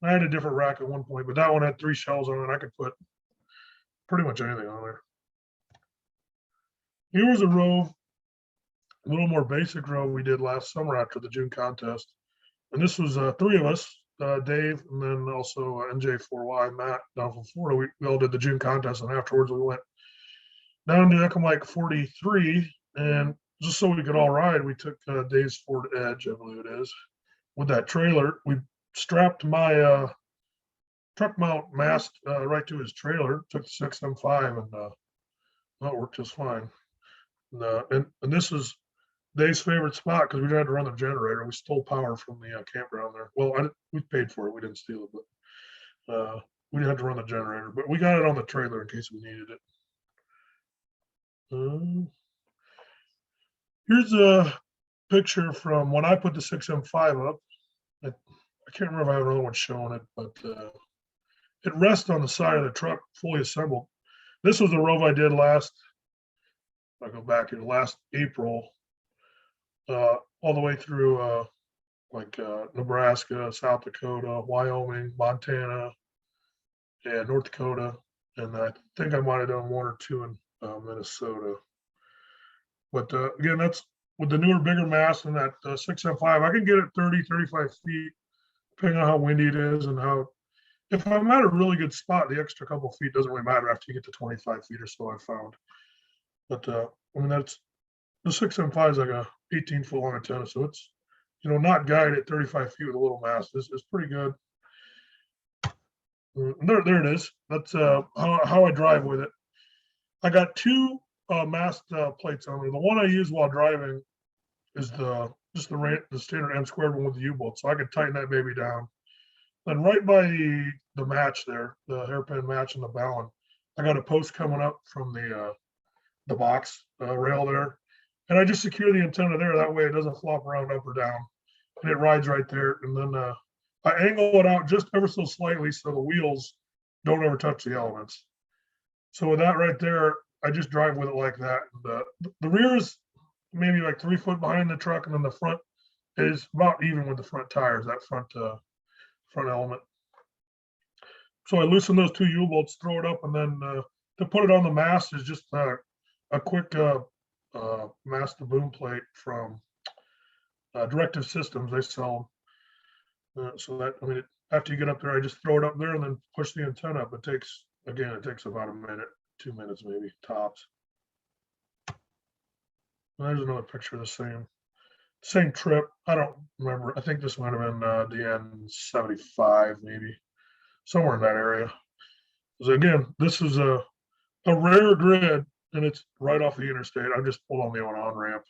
I had a different rack at one point, but that one had 3 shells on it. I could put pretty much anything on there. Here was a Rove, a little more basic Rove we did last summer after the June contest. And this was 3 of us, Dave, and then also NJ4Y, Matt, down from Florida. We all did the June contest, and afterwards we went down to Ecomike 43, and just so we could all ride, we took Dave's Ford Edge, I believe it is, with that trailer. We strapped my truck mount mast right to his trailer, took the 6M5, and that worked just fine. And this is Dave's favorite spot because we didn't have to run the generator. We stole power from the campground there. Well, we paid for it. We didn't steal it, but we didn't have to run the generator. But we got it on the trailer in case we needed it. Here's a picture from when I put the 6M5 up. I can't remember if I have another one showing it, but it rests on the side of the truck, fully assembled. This was the Rove I did last April, all the way through Nebraska, South Dakota, Wyoming, Montana, and North Dakota. And I think I might have done 1 or 2 in Minnesota. But again, that's with the newer, bigger mast and that 6M5, I can get it 30, 35 feet, depending on how windy it is and how, if I'm at a really good spot, the extra couple feet doesn't really matter after you get to 25 feet or so, I found. But I mean, that's the 6M5 is like a 18-foot long antenna, so it's, not guided at 35 feet with a little mast. It's pretty good. There it is. That's how I drive with it. I got 2 mast plates on there. The one I use while driving, is the standard M squared one with the U-bolt. So I could tighten that baby down. Then right by the match there, the hairpin match and the ballon, I got a post coming up from the box rail there. And I just secure the antenna there. That way it doesn't flop around up or down. And it rides right there. And then I angle it out just ever so slightly so the wheels don't ever touch the elements. So with that right there, I just drive with it like that. And, the rear is maybe like 3 foot behind the truck, and then the front is about even with the front tires, that front element. So I loosen those 2 U-bolts, throw it up, and then to put it on the mast is just a quick mast to boom plate from Directive Systems. They sell them. So that, I mean, after you get up there, I just throw it up there and then push the antenna up. It takes about a minute, 2 minutes maybe tops. And there's another picture of the same trip. I don't remember. I think this might have been the N75 maybe, somewhere in that area. So again, this is a rare grid, and it's right off the interstate. I just pulled on the on-ramp.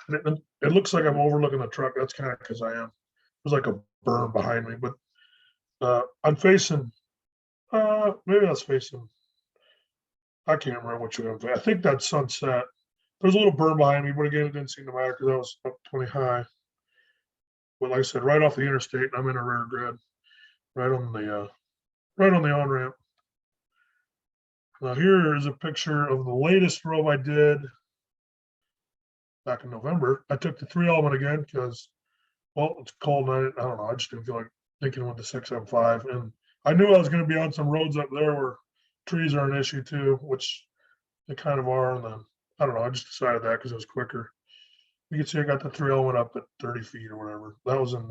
And it looks like I'm overlooking the truck. That's kind of because I am. There's like a berm behind me, but I'm facing, maybe that's facing, I can't remember which way I'm facing. I think that's sunset. There's a little berm behind me, but again, it didn't seem to matter because I was up 20 high. But like I said, right off the interstate, I'm in a rear grid, right on the on-ramp. Now here is a picture of the latest rove I did back in November. I took the 3 element again because, well, it's cold and I don't know. I just didn't feel like thinking with the 6M5. And I knew I was going to be on some roads up there where trees are an issue too, which they kind of are. And then, I don't know, I just decided that because it was quicker. You can see I got the 3 element up at 30 feet or whatever. That was in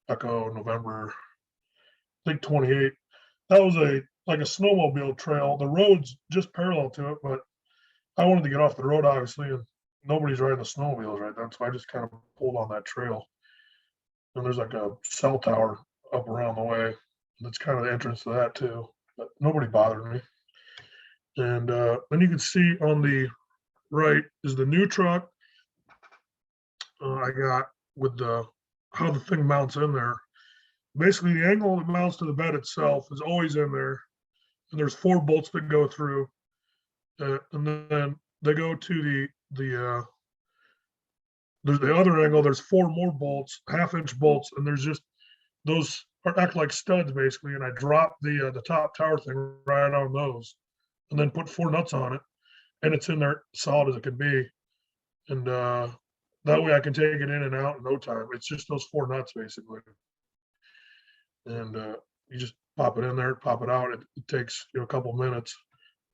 Echo November, I think 28. That was like a snowmobile trail. The road's just parallel to it, but I wanted to get off the road, obviously, and nobody's riding the snowmobiles right then. So I just kind of pulled on that trail. And there's like a cell tower up around the way. That's kind of the entrance to that too. But nobody bothered me. And then you can see on the right is the new truck I got with how the thing mounts in there. Basically, the angle that mounts to the bed itself is always in there. And there's 4 bolts that go through. And then they go to there's the other angle. There's 4 more bolts, 1/2-inch bolts, and there's just those act like studs basically. And I drop the top tower thing right on those, and then put 4 nuts on it, and it's in there solid as it can be. And that way I can take it in and out in no time. It's just those 4 nuts basically. And you just pop it in there, pop it out. It takes a couple minutes.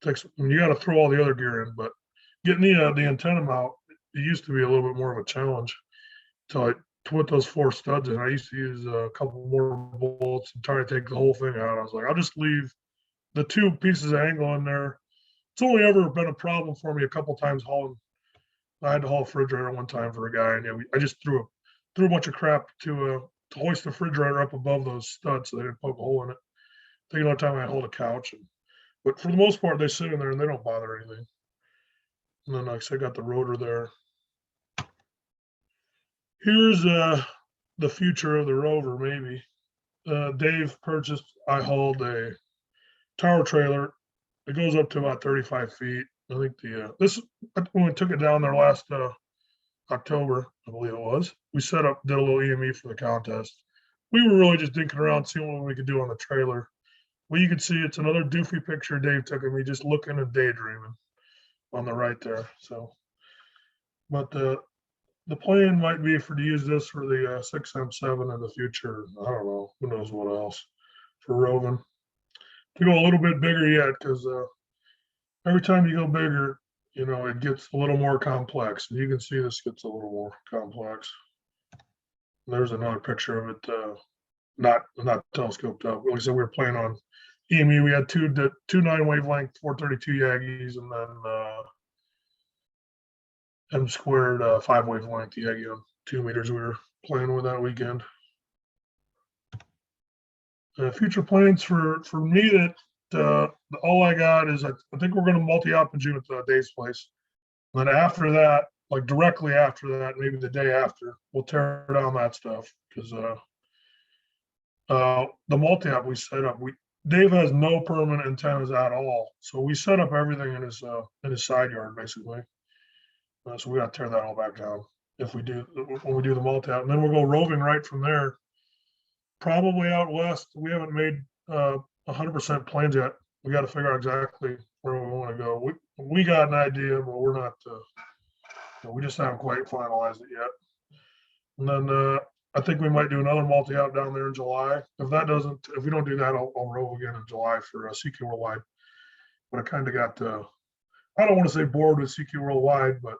You got to throw all the other gear in, but getting the antenna out, it used to be a little bit more of a challenge. So I put those 4 studs in. I used to use a couple more bolts and try to take the whole thing out. I was like, I'll just leave the 2 pieces of angle in there. It's only ever been a problem for me a couple times hauling. I had to haul a refrigerator one time for a guy, and I just threw a bunch of crap to hoist the refrigerator up above those studs so they didn't poke a hole in it. I think another time I hold a couch, but for the most part they sit in there and they don't bother anything. And then like I said, I got the rotor there. Here's the future of the Rover. Maybe Dave purchased. I hauled a tower trailer. It goes up to about 35 feet. I think when we took it down there last October, I believe it was, we did a little EME for the contest. We were really just dinking around, seeing what we could do on the trailer. Well, you can see it's another doofy picture Dave took of me just looking and daydreaming on the right there. So, but the plan might be to use this for the 6M7 in the future. I don't know, who knows what else for roving. To go a little bit bigger yet, because every time you go bigger, it gets a little more complex. And you can see this gets a little more complex. There's another picture of it, not telescoped up. Like I said, we were playing on EME. We had two 9 wavelength 432 Yagis, and then M squared 5 wavelength Yagi on 2 meters we were playing with that weekend. Future plans for me that all I got is I think we're going to multi-out in June at Dave's place. And then after that, like directly after that, maybe the day after, we'll tear down that stuff because the multi-app we set up, Dave has no permanent antennas at all, so we set up everything in his side yard basically. So we got to tear that all back down if we do when we do the multi-app, and then we'll go roving right from there. Probably out west. We haven't made 100% plans yet. We got to figure out exactly where we want to go. We got an idea, but we're not. We just haven't quite finalized it yet. And then I think we might do another multi-out down there in July. If we don't do that, I'll rove again in July for CQ Worldwide. But I kind of got, I don't want to say bored with CQ Worldwide, but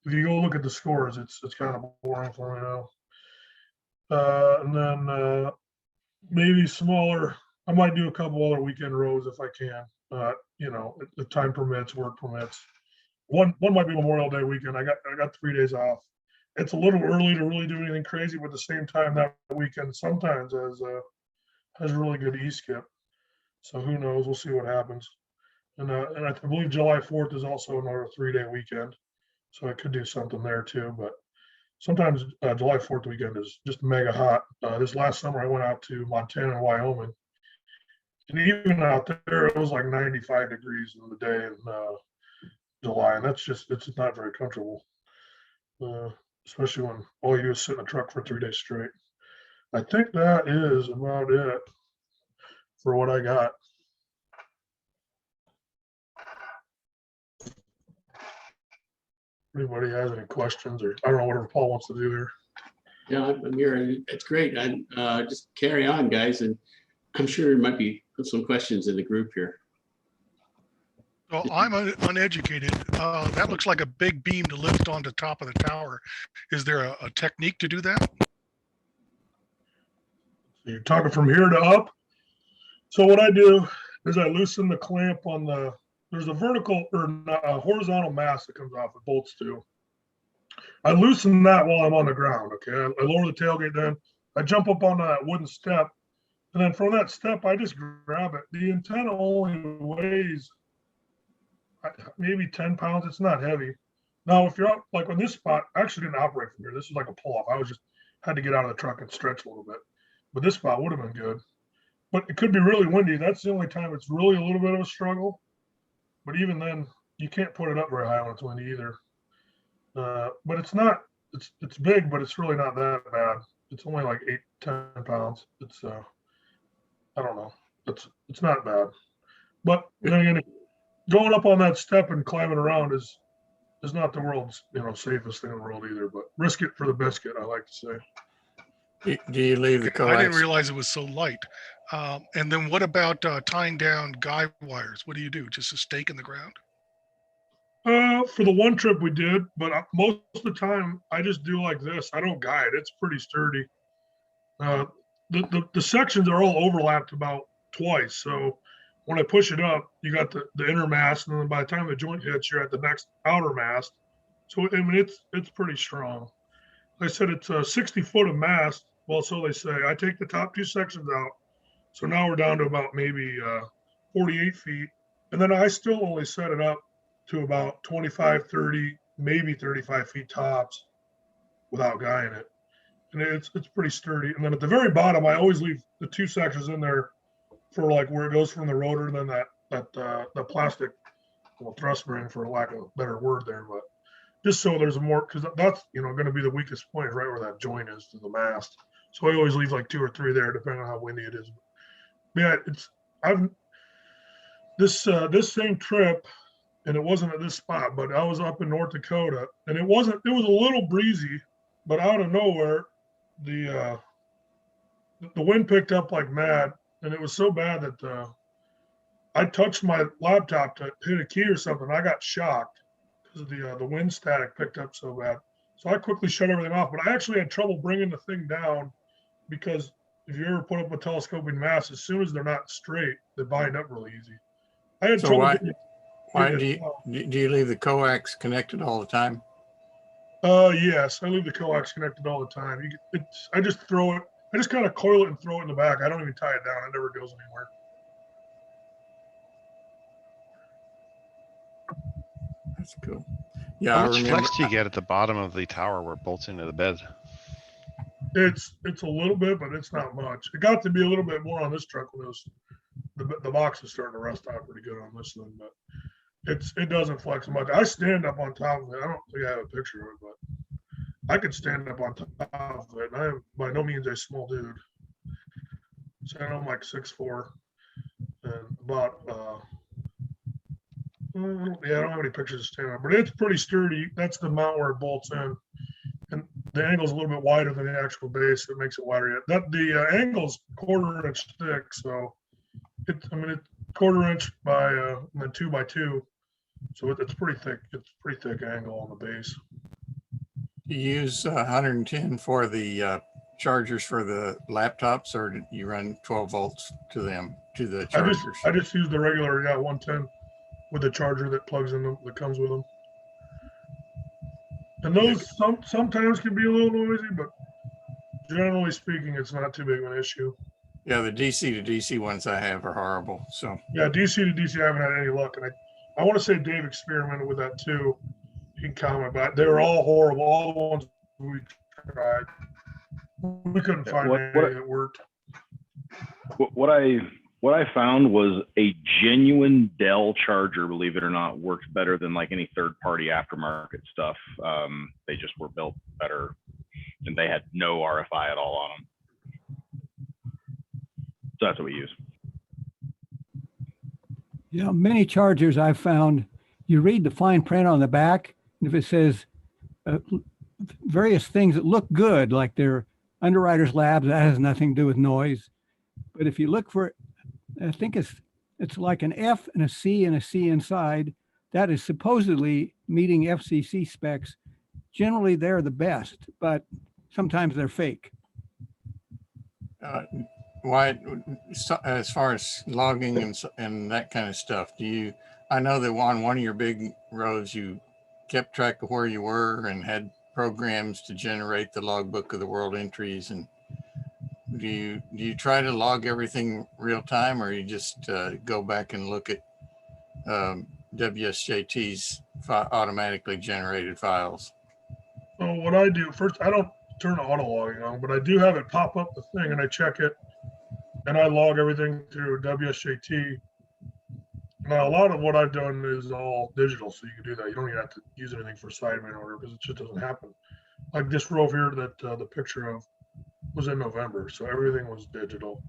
if you go look at the scores, it's kind of boring for me now. And then maybe smaller. I might do a couple other weekend rows if I can. If time permits, work permits. One might be Memorial Day weekend. I got 3 days off. It's a little early to really do anything crazy, but at the same time, that weekend sometimes has really good e-skip. So who knows? We'll see what happens. And I believe July 4th is also another 3-day weekend, so I could do something there too. But sometimes July 4th weekend is just mega hot. This last summer, I went out to Montana and Wyoming, and even out there, it was like 95 degrees in the day in July, and it's not very comfortable. Especially when all you do is sit in the truck for 3 days straight. I think that is about it for what I got. Anybody has any questions, or I don't know, whatever Paul wants to do here. Yeah, I'm here. It's great. And just carry on, guys. And I'm sure there might be some questions in the group here. Well, I'm uneducated. That looks like a big beam to lift on the top of the tower. Is there a technique to do that? You're talking from here to up. So what I do is I loosen the clamp on there's a vertical or a horizontal mast that comes off, it bolts to. I loosen that while I'm on the ground, okay? I lower the tailgate down. I jump up on that wooden step, and then from that step, I just grab it. The antenna only weighs maybe 10 pounds. It's not heavy. Now, if you're out, like on this spot, I actually didn't operate from here. This is like a pull-off. I had to get out of the truck and stretch a little bit. But this spot would have been good. But it could be really windy. That's the only time it's really a little bit of a struggle. But even then, you can't put it up very high when it's windy either. But it's big, but it's really not that bad. It's only like 8-10 pounds. It's I don't know. It's not bad. But then again, going up on that step and climbing around is not the world's safest thing in the world either. But risk it for the biscuit, I like to say. Do you leave the coax? I didn't realize it was so light. And then what about tying down guy wires? What do you do? Just a stake in the ground? For the one trip we did, but most of the time I just do like this. I don't guide. It's pretty sturdy. The sections are all overlapped about twice. So when I push it up, you got the inner mast, and then by the time the joint hits, you're at the next outer mast. So I mean, it's pretty strong. They said it's 60 foot of mast. Well, so they say. I take the top 2 sections out. So now we're down to about maybe 48 feet. And then I still only set it up to about 25, 30, maybe 35 feet tops without guying it. And it's pretty sturdy. And then at the very bottom, I always leave the 2 sections in there for like where it goes from the rotor, and then that plastic thrust ring, for lack of a better word there. But just so there's more, because that's going to be the weakest point, right where that joint is to the mast. So I always leave like 2 or 3 there, depending on how windy it is. But yeah, this same trip, and it wasn't at this spot, but I was up in North Dakota, and it was a little breezy, but out of nowhere, the wind picked up like mad, and it was so bad that I touched my laptop to hit a key or something. I got shocked because the wind static picked up so bad. So I quickly shut everything off, but I actually had trouble bringing the thing down, because if you ever put up a telescoping mast, as soon as they're not straight, they bind up really easy. I had trouble. Why do you leave the coax connected all the time? Yes, I leave the coax connected all the time. I just throw it. I just kind of coil it and throw it in the back. I don't even tie it down. It never goes anywhere. That's cool. Yeah, How I much remember. flex do you get at the bottom of the tower where it bolts into the bed? It's a little bit, but it's not much. It got to be a little bit more on this truck when it was, the box is starting to rust out pretty good on this thing, but it doesn't flex much. I stand up on top of it. I don't think I have a picture of it, but I could stand up on top of it. And I am by no means a small dude. So I'm like 6'4", and about yeah, I don't have any pictures of standing up, but it's pretty sturdy. That's the mount where it bolts in, and the angle's a little bit wider than the actual base. It makes it wider yet. That the angle's 1/4 inch thick, so it's it's 1/4 inch by and then 2 by 2, so it's pretty thick. It's pretty thick angle on the base. You use 110 for the chargers for the laptops, or did you run 12 volts to them, to the chargers? I just use the regular 110 with the charger that plugs in them, that comes with them. And those sometimes can be a little noisy, but generally speaking, it's not too big of an issue. Yeah, the DC to DC ones I have are horrible. So Yeah, DC to DC, I haven't had any luck, and I want to say Dave experimented with that too. He can comment, but they were all horrible. All the ones we tried, we couldn't find any that worked. What I found was a genuine Dell charger, believe it or not, works better than like any third-party aftermarket stuff. They just were built better, and they had no RFI at all on them. So that's what we use. Yeah, many chargers I've found, you read the fine print on the back, and if it says various things that look good, like they're Underwriters Labs, that has nothing to do with noise. But if you look for, I think it's like an F and a C inside, that is supposedly meeting FCC specs. Generally, they're the best, but sometimes they're fake. why, as far as logging and that kind of stuff, I know that on one of your big roads, you kept track of where you were and had programs to generate the logbook of the world entries. And do you try to log everything real time, or you just go back and look at WSJT's automatically generated files? So what I do first, I don't turn the auto logging on, but I do have it pop up the thing and I check it and I log everything through WSJT. Now, a lot of what I've done is all digital, so you can do that. You don't even have to use anything for sideman order because it just doesn't happen. Like this Rover here that the picture of was in November, so everything was digital.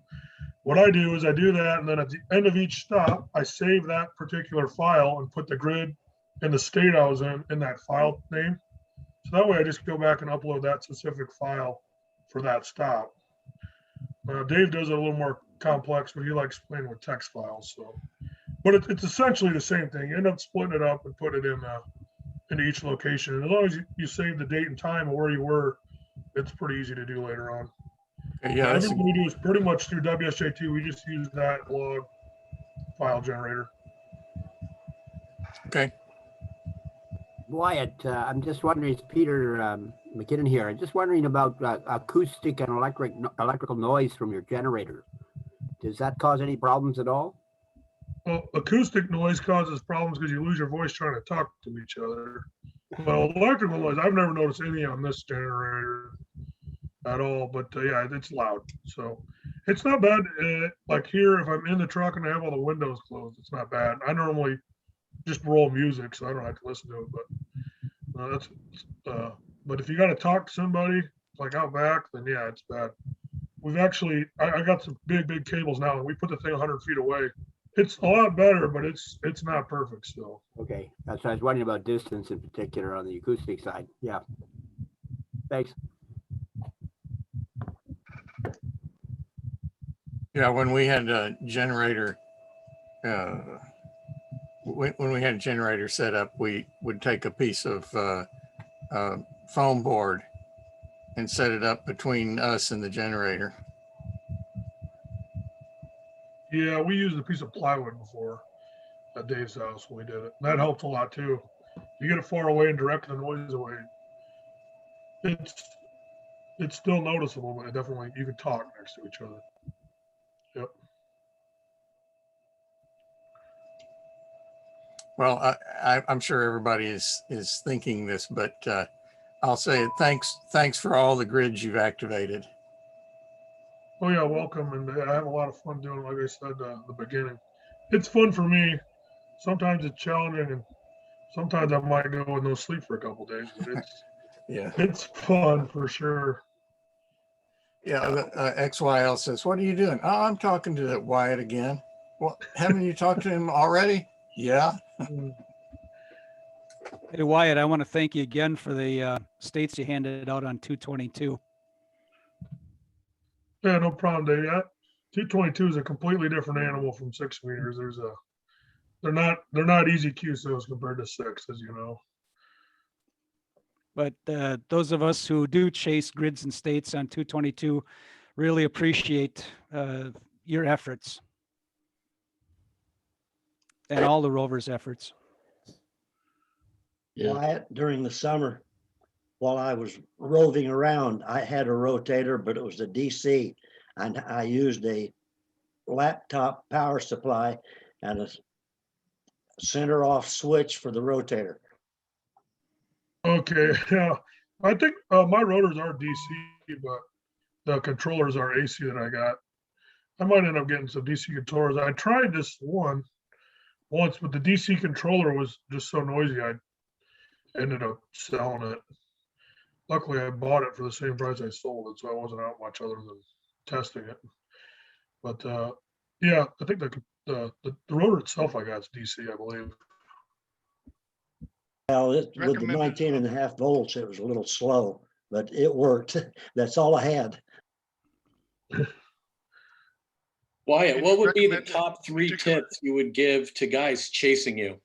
What I do is I do that, and then at the end of each stop, I save that particular file and put the grid and the state I was in that file name. So that way I just go back and upload that specific file for that stop. Dave does it a little more complex, but he likes playing with text files. So, but it's essentially the same thing. You end up splitting it up and put it into each location. And as long as you save the date and time of where you were, it's pretty easy to do later on. Yeah, everything we do is pretty much through WSJT. We just use that log file generator. Okay. Wyatt, I'm just wondering, it's Peter McKinnon here. I'm just wondering about acoustic and electrical noise from your generator. Does that cause any problems at all? Well, acoustic noise causes problems because you lose your voice trying to talk to each other. Well, electrical noise, I've never noticed any on this generator at all, but yeah, it's loud. So it's not bad. Like here, if I'm in the truck and I have all the windows closed, it's not bad. I normally just roll music, so I don't have to listen to it, but but if you got to talk to somebody like out back, then yeah, it's bad. We've actually, I got some big cables now, and we put the thing 100 feet away. It's a lot better, but it's not perfect still. Okay, that's what I was wondering about, distance in particular on the acoustic side. Yeah, thanks. Yeah, when we had a generator, when we had a generator set up, we would take a piece of foam board and set it up between us and the generator. Yeah, we used a piece of plywood before at Dave's house when we did it. That helped a lot too. You get it far away and direct the noise away. It's still noticeable, but it definitely, you can talk next to each other. Yep. Well, I'm sure everybody is thinking this, but I'll say thanks for all the grids you've activated. Oh yeah, welcome. And I have a lot of fun doing, like I said, the beginning. It's fun for me. Sometimes it's challenging, and sometimes I might go with no sleep for a couple days, but Yeah. it's fun for sure. Yeah. XYL says, "What are you doing?" "Oh, I'm talking to Wyatt again." "Well, haven't you talked to him already?" "Yeah." Mm. Hey, Wyatt, I want to thank you again for the states you handed out on 222. Yeah, no problem, Dave. 222 is a completely different animal from 6 meters. They're not easy QSOs compared to 6, as you know. But those of us who do chase grids and states on 222 really appreciate your efforts and all the Rover's efforts. Yeah. Wyatt, during the summer, while I was roving around, I had a rotator, but it was a DC, and I used a laptop power supply and a center off switch for the rotator. Okay, yeah. I think my rotors are DC, but the controllers are AC that I got. I might end up getting some DC controllers. I tried this one once, but the DC controller was just so noisy, I ended up selling it. Luckily, I bought it for the same price I sold it, so I wasn't out much other than testing it. But yeah, I think the rotor itself I got is DC, I believe. Well, with the Recommended. 19.5 volts, it was a little slow, but it worked. That's all I had. Wyatt, what would be the Recommended top 3 particular- tips you would give to guys chasing you?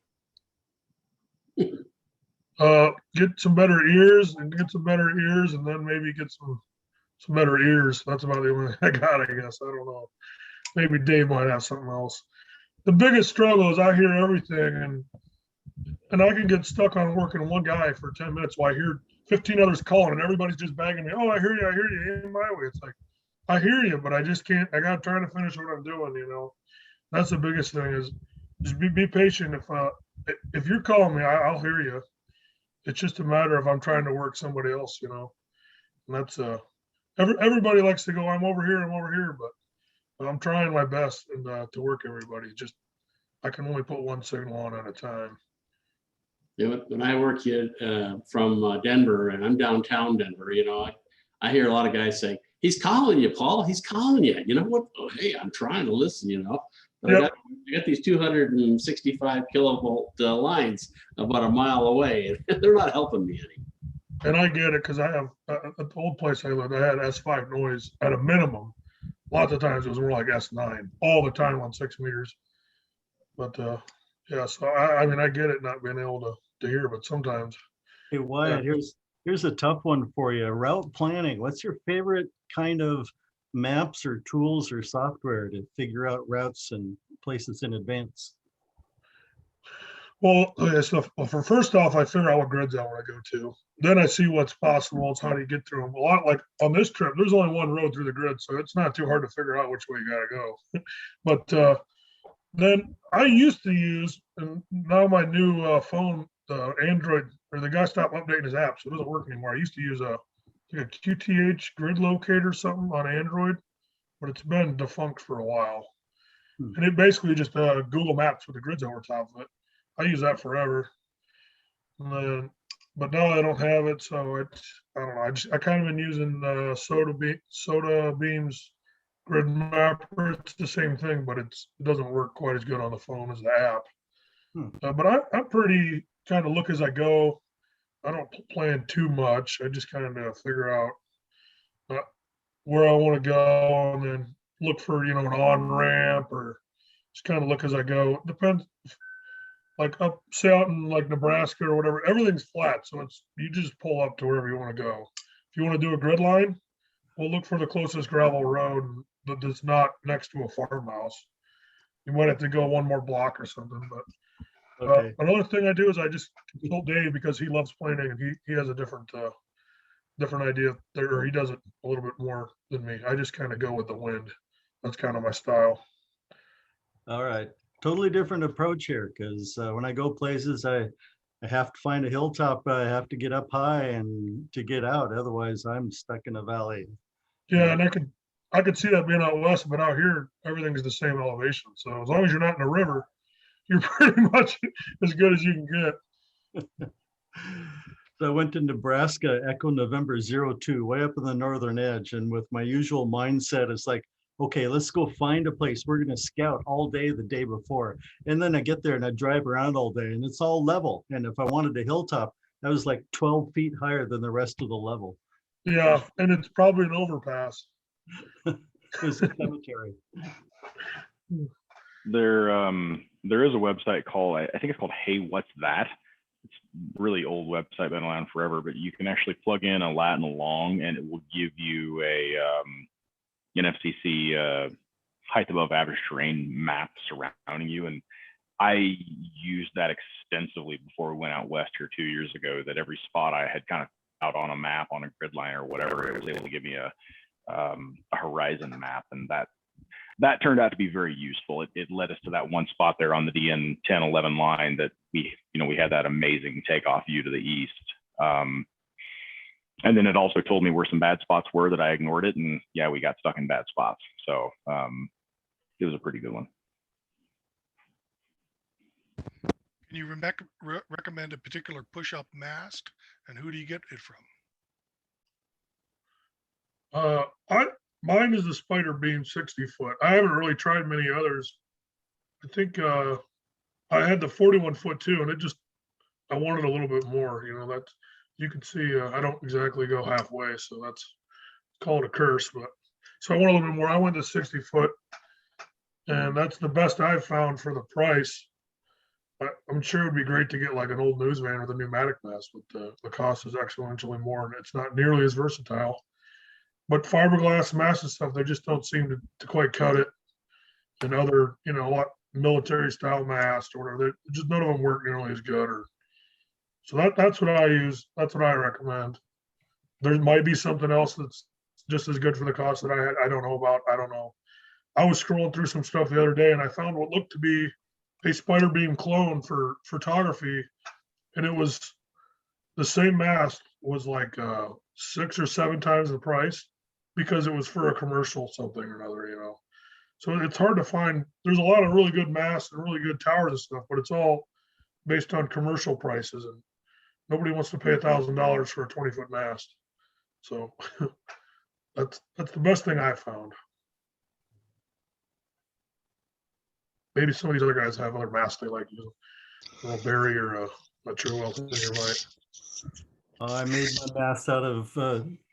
Get some better ears and then maybe get some better ears. That's about the only thing I got, I guess. I don't know. Maybe Dave might have something else. The biggest struggle is I hear everything and I can get stuck on working one guy for 10 minutes while I hear 15 others calling and everybody's just bagging me. "Oh, I hear you in my way." It's like, I hear you, but I just can't, I got trying to finish what I'm doing, you know. That's the biggest thing is just be patient. If you're calling me, I'll hear you. It's just a matter of I'm trying to work somebody else, you know. And that's everybody likes to go, I'm over here, but I'm trying my best and to work everybody. Just I can only put one signal on at a time. Yeah, when I work here from Denver and I'm downtown Denver, you know, I hear a lot of guys say, "He's calling you, Paul. He's calling you." You know what? Oh, hey, I'm trying to listen, you know. But Yep. I got these 265 kilovolt lines about a mile away, and they're not helping me any. And I get it because I have at the old place I lived, I had S5 noise at a minimum. Lots of times it was more like S9 all the time on 6 meters. But yeah, so I mean, I get it not being able to hear, but sometimes. Hey, Wyatt, here's a tough one for you. Route planning. What's your favorite kind of maps or tools or software to figure out routes and places in advance? Well, okay, so for first off, I figure out what grids I want to go to. Then I see what's possible. It's how do you get through them. A lot like on this trip, there's only one road through the grid, so it's not too hard to figure out which way you got to go. But then I used to use, and now my new phone, the Android, or the guy stopped updating his app, so it doesn't work anymore. I used to use a QTH grid locator or something on Android, but it's been defunct for a while. And it basically just Google Maps with the grids over top of it. I use that forever. And then, but now I don't have it, so I don't know. I kind of been using Soda Beam's grid mapper. It's the same thing, but it doesn't work quite as good on the phone as the app. But I'm pretty kind of look as I go. I don't plan too much. I just kind of figure out where I want to go and then look for, you know, an on ramp or just kind of look as I go. It depends. Like say out in like Nebraska or whatever, everything's flat. So you just pull up to wherever you want to go. If you want to do a grid line, we'll look for the closest gravel road that's not next to a farmhouse. You might have to go one more block or something, but Okay. another thing I do is I just consult Dave because he loves planning and he has a different idea there, or he does it a little bit more than me. I just kind of go with the wind. That's kind of my style. All right. totally different approach here because when I go places, I have to find a hilltop. I have to get up high and to get out. Otherwise, I'm stuck in a valley. Yeah, and I could see that being out west, but out here, everything's the same elevation. So as long as you're not in a river, you're pretty much as good as you can get. So I went to Nebraska, Echo November 02, way up in the northern edge. And with my usual mindset, it's like, okay, let's go find a place. We're going to scout all day the day before. And then I get there and I drive around all day and it's all level. And if I wanted a hilltop, that was like 12 feet higher than the rest of the level. Yeah, and it's probably an overpass. It was a cemetery. There is a website called, I think it's called Hey What's That? It's a really old website, been around forever, but you can actually plug in a lat and a long and it will give you a NFCC height above average terrain map surrounding you. And I used that extensively before we went out west here 2 years ago, that every spot I had kind of out on a map, on a grid line or whatever, it was able to give me a horizon map. And that turned out to be very useful. It led us to that one spot there on the DN 10-11 line that we had that amazing takeoff view to the east. And then it also told me where some bad spots were that I ignored it. And yeah, we got stuck in bad spots. So it was a pretty good one. Can you recommend a particular push-up mast, and who do you get it from? Mine is the Spider Beam 60 foot. I haven't really tried many others. I think I had the 41 foot too, and I wanted a little bit more. That you can see I don't exactly go halfway, so that's called a curse. But so I want a little bit more. I went to 60 foot, and that's the best I've found for the price. I'm sure it'd be great to get like an old news van with a pneumatic mast, but the cost is exponentially more, and it's not nearly as versatile. But fiberglass mast and stuff, they just don't seem to quite cut it. And other, a lot military style mast or whatever, just none of them work nearly as good. So that's what I use. That's what I recommend. There might be something else that's just as good for the cost that I had. I don't know about. I don't know. I was scrolling through some stuff the other day and I found what looked to be a Spider Beam clone for photography, and it was the same mast was like 6 or 7 times the price because it was for a commercial something or another. So it's hard to find. There's a lot of really good masts and really good towers and stuff, but it's all based on commercial prices, and nobody wants to pay $1,000 for a 20-foot mast. So that's the best thing I found. Maybe some of these other guys have other masts they like using. A Barry or not sure who else in here might. I made my mast out of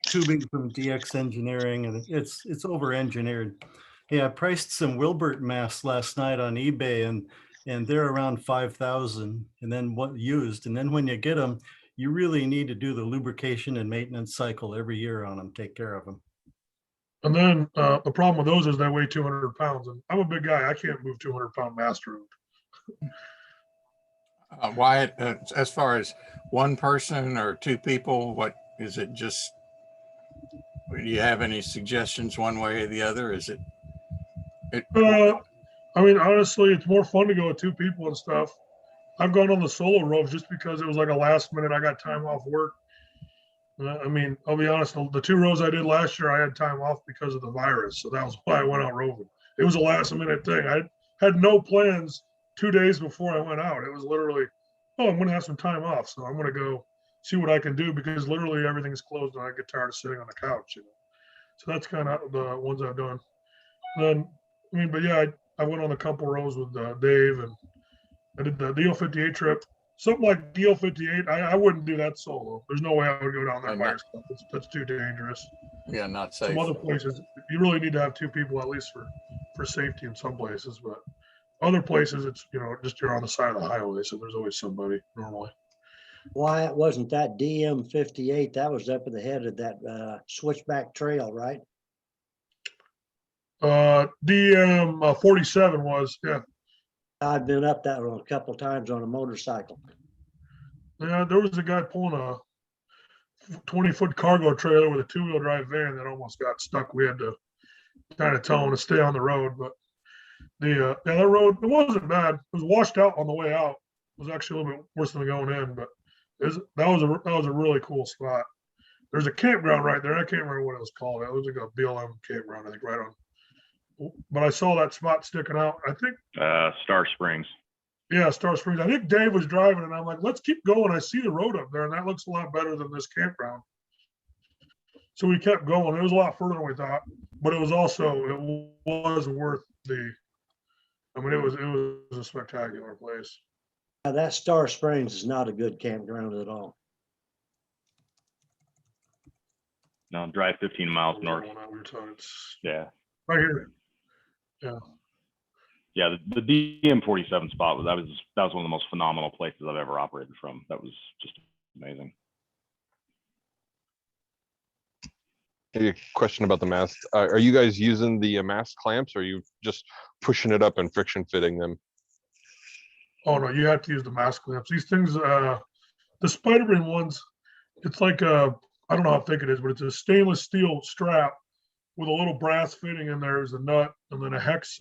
tubing from DX Engineering, and it's over-engineered. Hey, I priced some Wilbert masts last night on eBay, and they're around 5,000, and then what used. And then when you get them, you really need to do the lubrication and maintenance cycle every year on them. Take care of them. And then the problem with those is they weigh 200 pounds, and I'm a big guy. I can't move 200-pound mast around. Wyatt, as far as one person or 2 people, what is it? Just, do you have any suggestions one way or the other? Is it? I mean, honestly, it's more fun to go with 2 people and stuff. I've gone on the solo roves just because it was like a last minute. I got time off work. I mean, I'll be honest, the 2 rows I did last year, I had time off because of the virus. So that was why I went out roving. It was a last minute thing. I had no plans 2 days before I went out. It was literally, I'm going to have some time off. So I'm going to go see what I can do because literally everything's closed and I get tired of sitting on the couch. So that's kind of the ones I've done. Then, I mean, but yeah, I went on a couple rows with Dave, and I did the DL58 trip. Something like DL58, I wouldn't do that solo. There's no way I would go down there by myself. That's too dangerous. Yeah, not safe. Some other places, you really need to have 2 people at least for safety in some places, but other places, it's, just you're on the side of the highway, so there's always somebody normally. Why it wasn't that DM58? That was up at the head of that switchback trail, right? DM47 was, yeah. I've been up that one a couple times on a motorcycle. Yeah, there was a guy pulling a 20-foot cargo trailer with a 2-wheel drive van that almost got stuck. We had to kind of tell him to stay on the road, but yeah, that road, it wasn't bad. It was washed out on the way out. It was actually a little bit worse than going in, but that was a really cool spot. There's a campground right there. I can't remember what it was called. It was like a BLM campground, I think, right on. But I saw that spot sticking out. I think, Star Springs. yeah, Star Springs. I think Dave was driving, and I'm like, let's keep going. I see the road up there, and that looks a lot better than this campground. So we kept going. It was a lot further than we thought, but it was worth the. I mean, it was a spectacular place. Now, that Star Springs is not a good campground at all. No, drive 15 miles north. Yeah. Right here. Yeah, the DM47 spot that was one of the most phenomenal places I've ever operated from. That was just amazing. Hey, a question about the mast. Are you guys using the mast clamps, or are you just pushing it up and friction fitting them? Oh no, you have to use the mast clamps. These things, the Spider-Man ones, it's like I don't know how thick it is, but it's a stainless steel strap with a little brass fitting in there as a nut, and then a hex.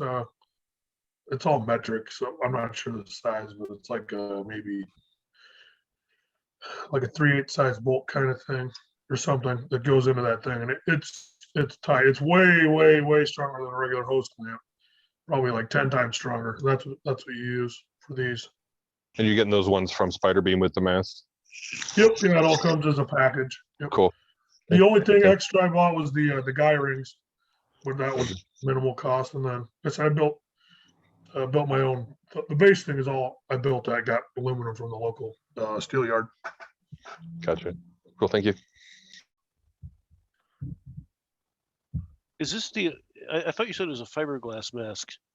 It's all metric, so I'm not sure the size, but it's like maybe like a 3/8 size bolt kind of thing or something that goes into that thing, and it's tight. It's way stronger than a regular hose clamp, probably like 10 times stronger. That's what you use for these. And you're getting those ones from Spider Beam with the mast? Yep, yeah, it all comes as a package. Yep. Cool. The only thing extra I bought was the guy rings, but that was minimal cost. And then I built my own. The base thing is all I built. I got aluminum from the local steel yard. Gotcha. Cool. Thank you. Is this I thought you said it was a fiberglass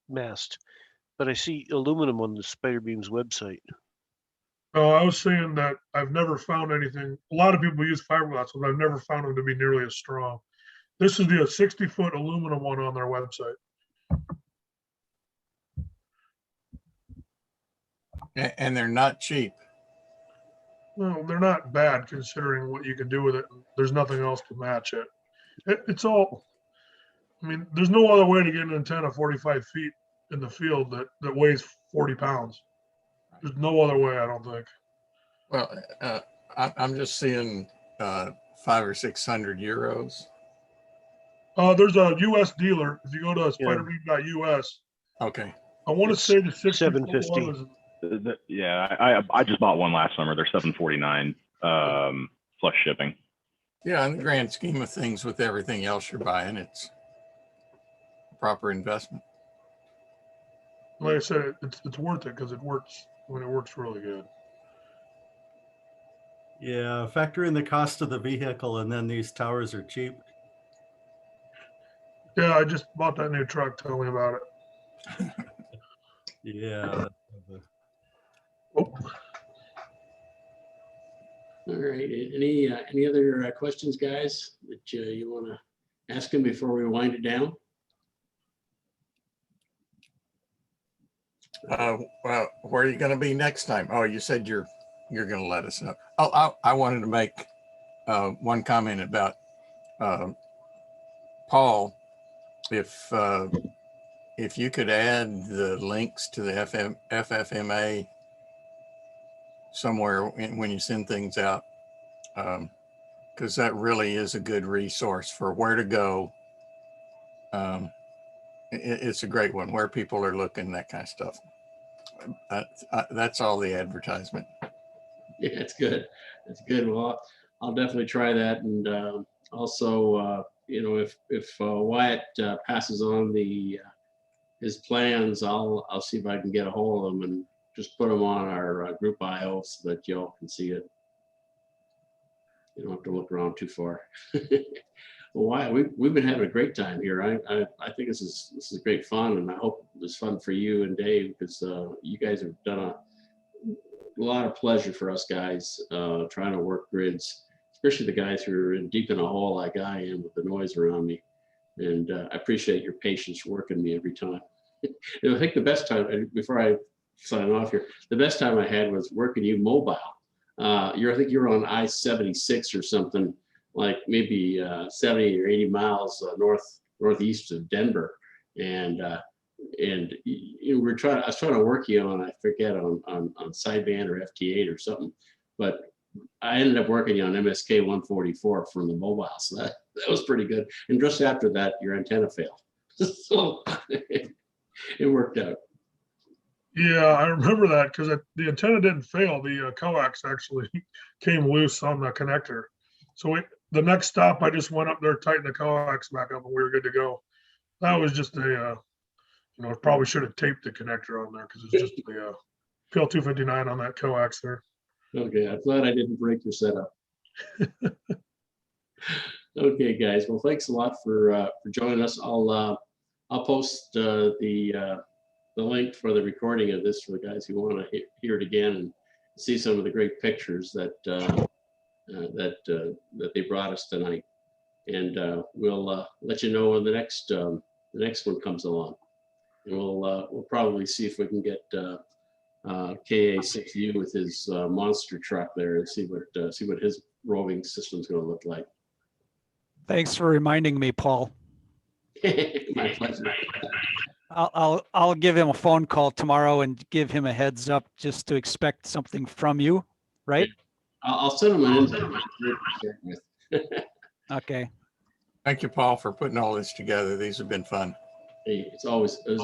mast, but I see aluminum on the Spider Beam's website. I was saying that I've never found anything. A lot of people use fiberglass, but I've never found them to be nearly as strong. This is the 60-foot aluminum one on their website. And they're not cheap. No, they're not bad considering what you can do with it. There's nothing else to match it. It's all. I mean, there's no other way to get an antenna 45 feet in the field that weighs 40 pounds. There's no other way, I don't think. Well, I'm just seeing 500 or 600 euros. There's a U.S. dealer. If you go to spiderbeam.us. Okay. I want to say the 750. Yeah, I just bought one last summer. They're $749 plus shipping. Yeah, in the grand scheme of things, with everything else you're buying, it's a proper investment. Like I said, it's worth it because it works. I mean, it works really good. Yeah, factor in the cost of the vehicle, and then these towers are cheap. Yeah, I just bought that new truck. Tell me about it. Yeah. All right. Any other questions, guys, that you want to ask him before we wind it down? Well, where are you going to be next time? Oh, you said you're going to let us know. Oh, I wanted to make one comment about Paul. If you could add the links to the FFMA somewhere when you send things out, because that really is a good resource for where to go. It's a great one, where people are looking, that kind of stuff. That's all the advertisement. Yeah, that's good. That's good. Well, I'll definitely try that. And also, if Wyatt passes on his plans, I'll see if I can get a hold of them and just put them on our group IO so that y'all can see it. You don't have to look around too far. Well, Wyatt, we've been having a great time here. I think this is great fun, and I hope it's fun for you and Dave, because you guys have done a lot of pleasure for us guys trying to work grids, especially the guys who are deep in a hole like I am with the noise around me. And I appreciate your patience working me every time. I think the best time, before I sign off here, the best time I had was working you mobile. I think you're on I-76 or something, like maybe 70 or 80 miles northeast of Denver. And we're trying. I was trying to work you on, I forget, on sideband or FT8 or something, but I ended up working on MSK 144 from the mobile, so that was pretty good. And just after that, your antenna failed, so it worked out. Yeah, I remember that because the antenna didn't fail. The coax actually came loose on the connector. So the next stop, I just went up there, tightened the coax back up, and we were good to go. That was just probably should have taped the connector on there because it's just the PL259 on that coax there. Okay, I'm glad I didn't break your setup. Okay, guys. Well, thanks a lot for joining us. I'll post the link for the recording of this for the guys who want to hear it again and see some of the great pictures that they brought us tonight. And we'll let you know when the next one comes along. And we'll probably see if we can get KA6U with his monster truck there and see what his roving system's going to look like. Thanks for reminding me, Paul. My pleasure. I'll give him a phone call tomorrow and give him a heads up just to expect something from you, right? I'll send him an invite. Okay. Thank you, Paul, for putting all this together. These have been fun. Hey, it was always a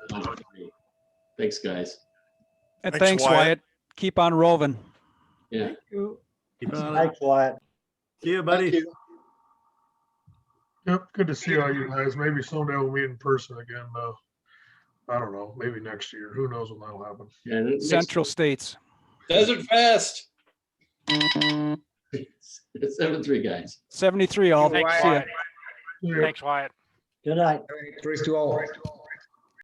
pleasure for me. Thanks, guys. And thanks, Wyatt. Keep on roving. Yeah. Keep on it. Thanks, Wyatt. See you, buddy. Yep, good to see all you guys. Maybe someday we'll meet in person again. I don't know, maybe next year. Who knows when that'll happen? Yeah, Central States. Desert Fest. 73 guys. 73 all. Thanks, See ya. Wyatt. Thanks, Wyatt. Good night. Praise to all.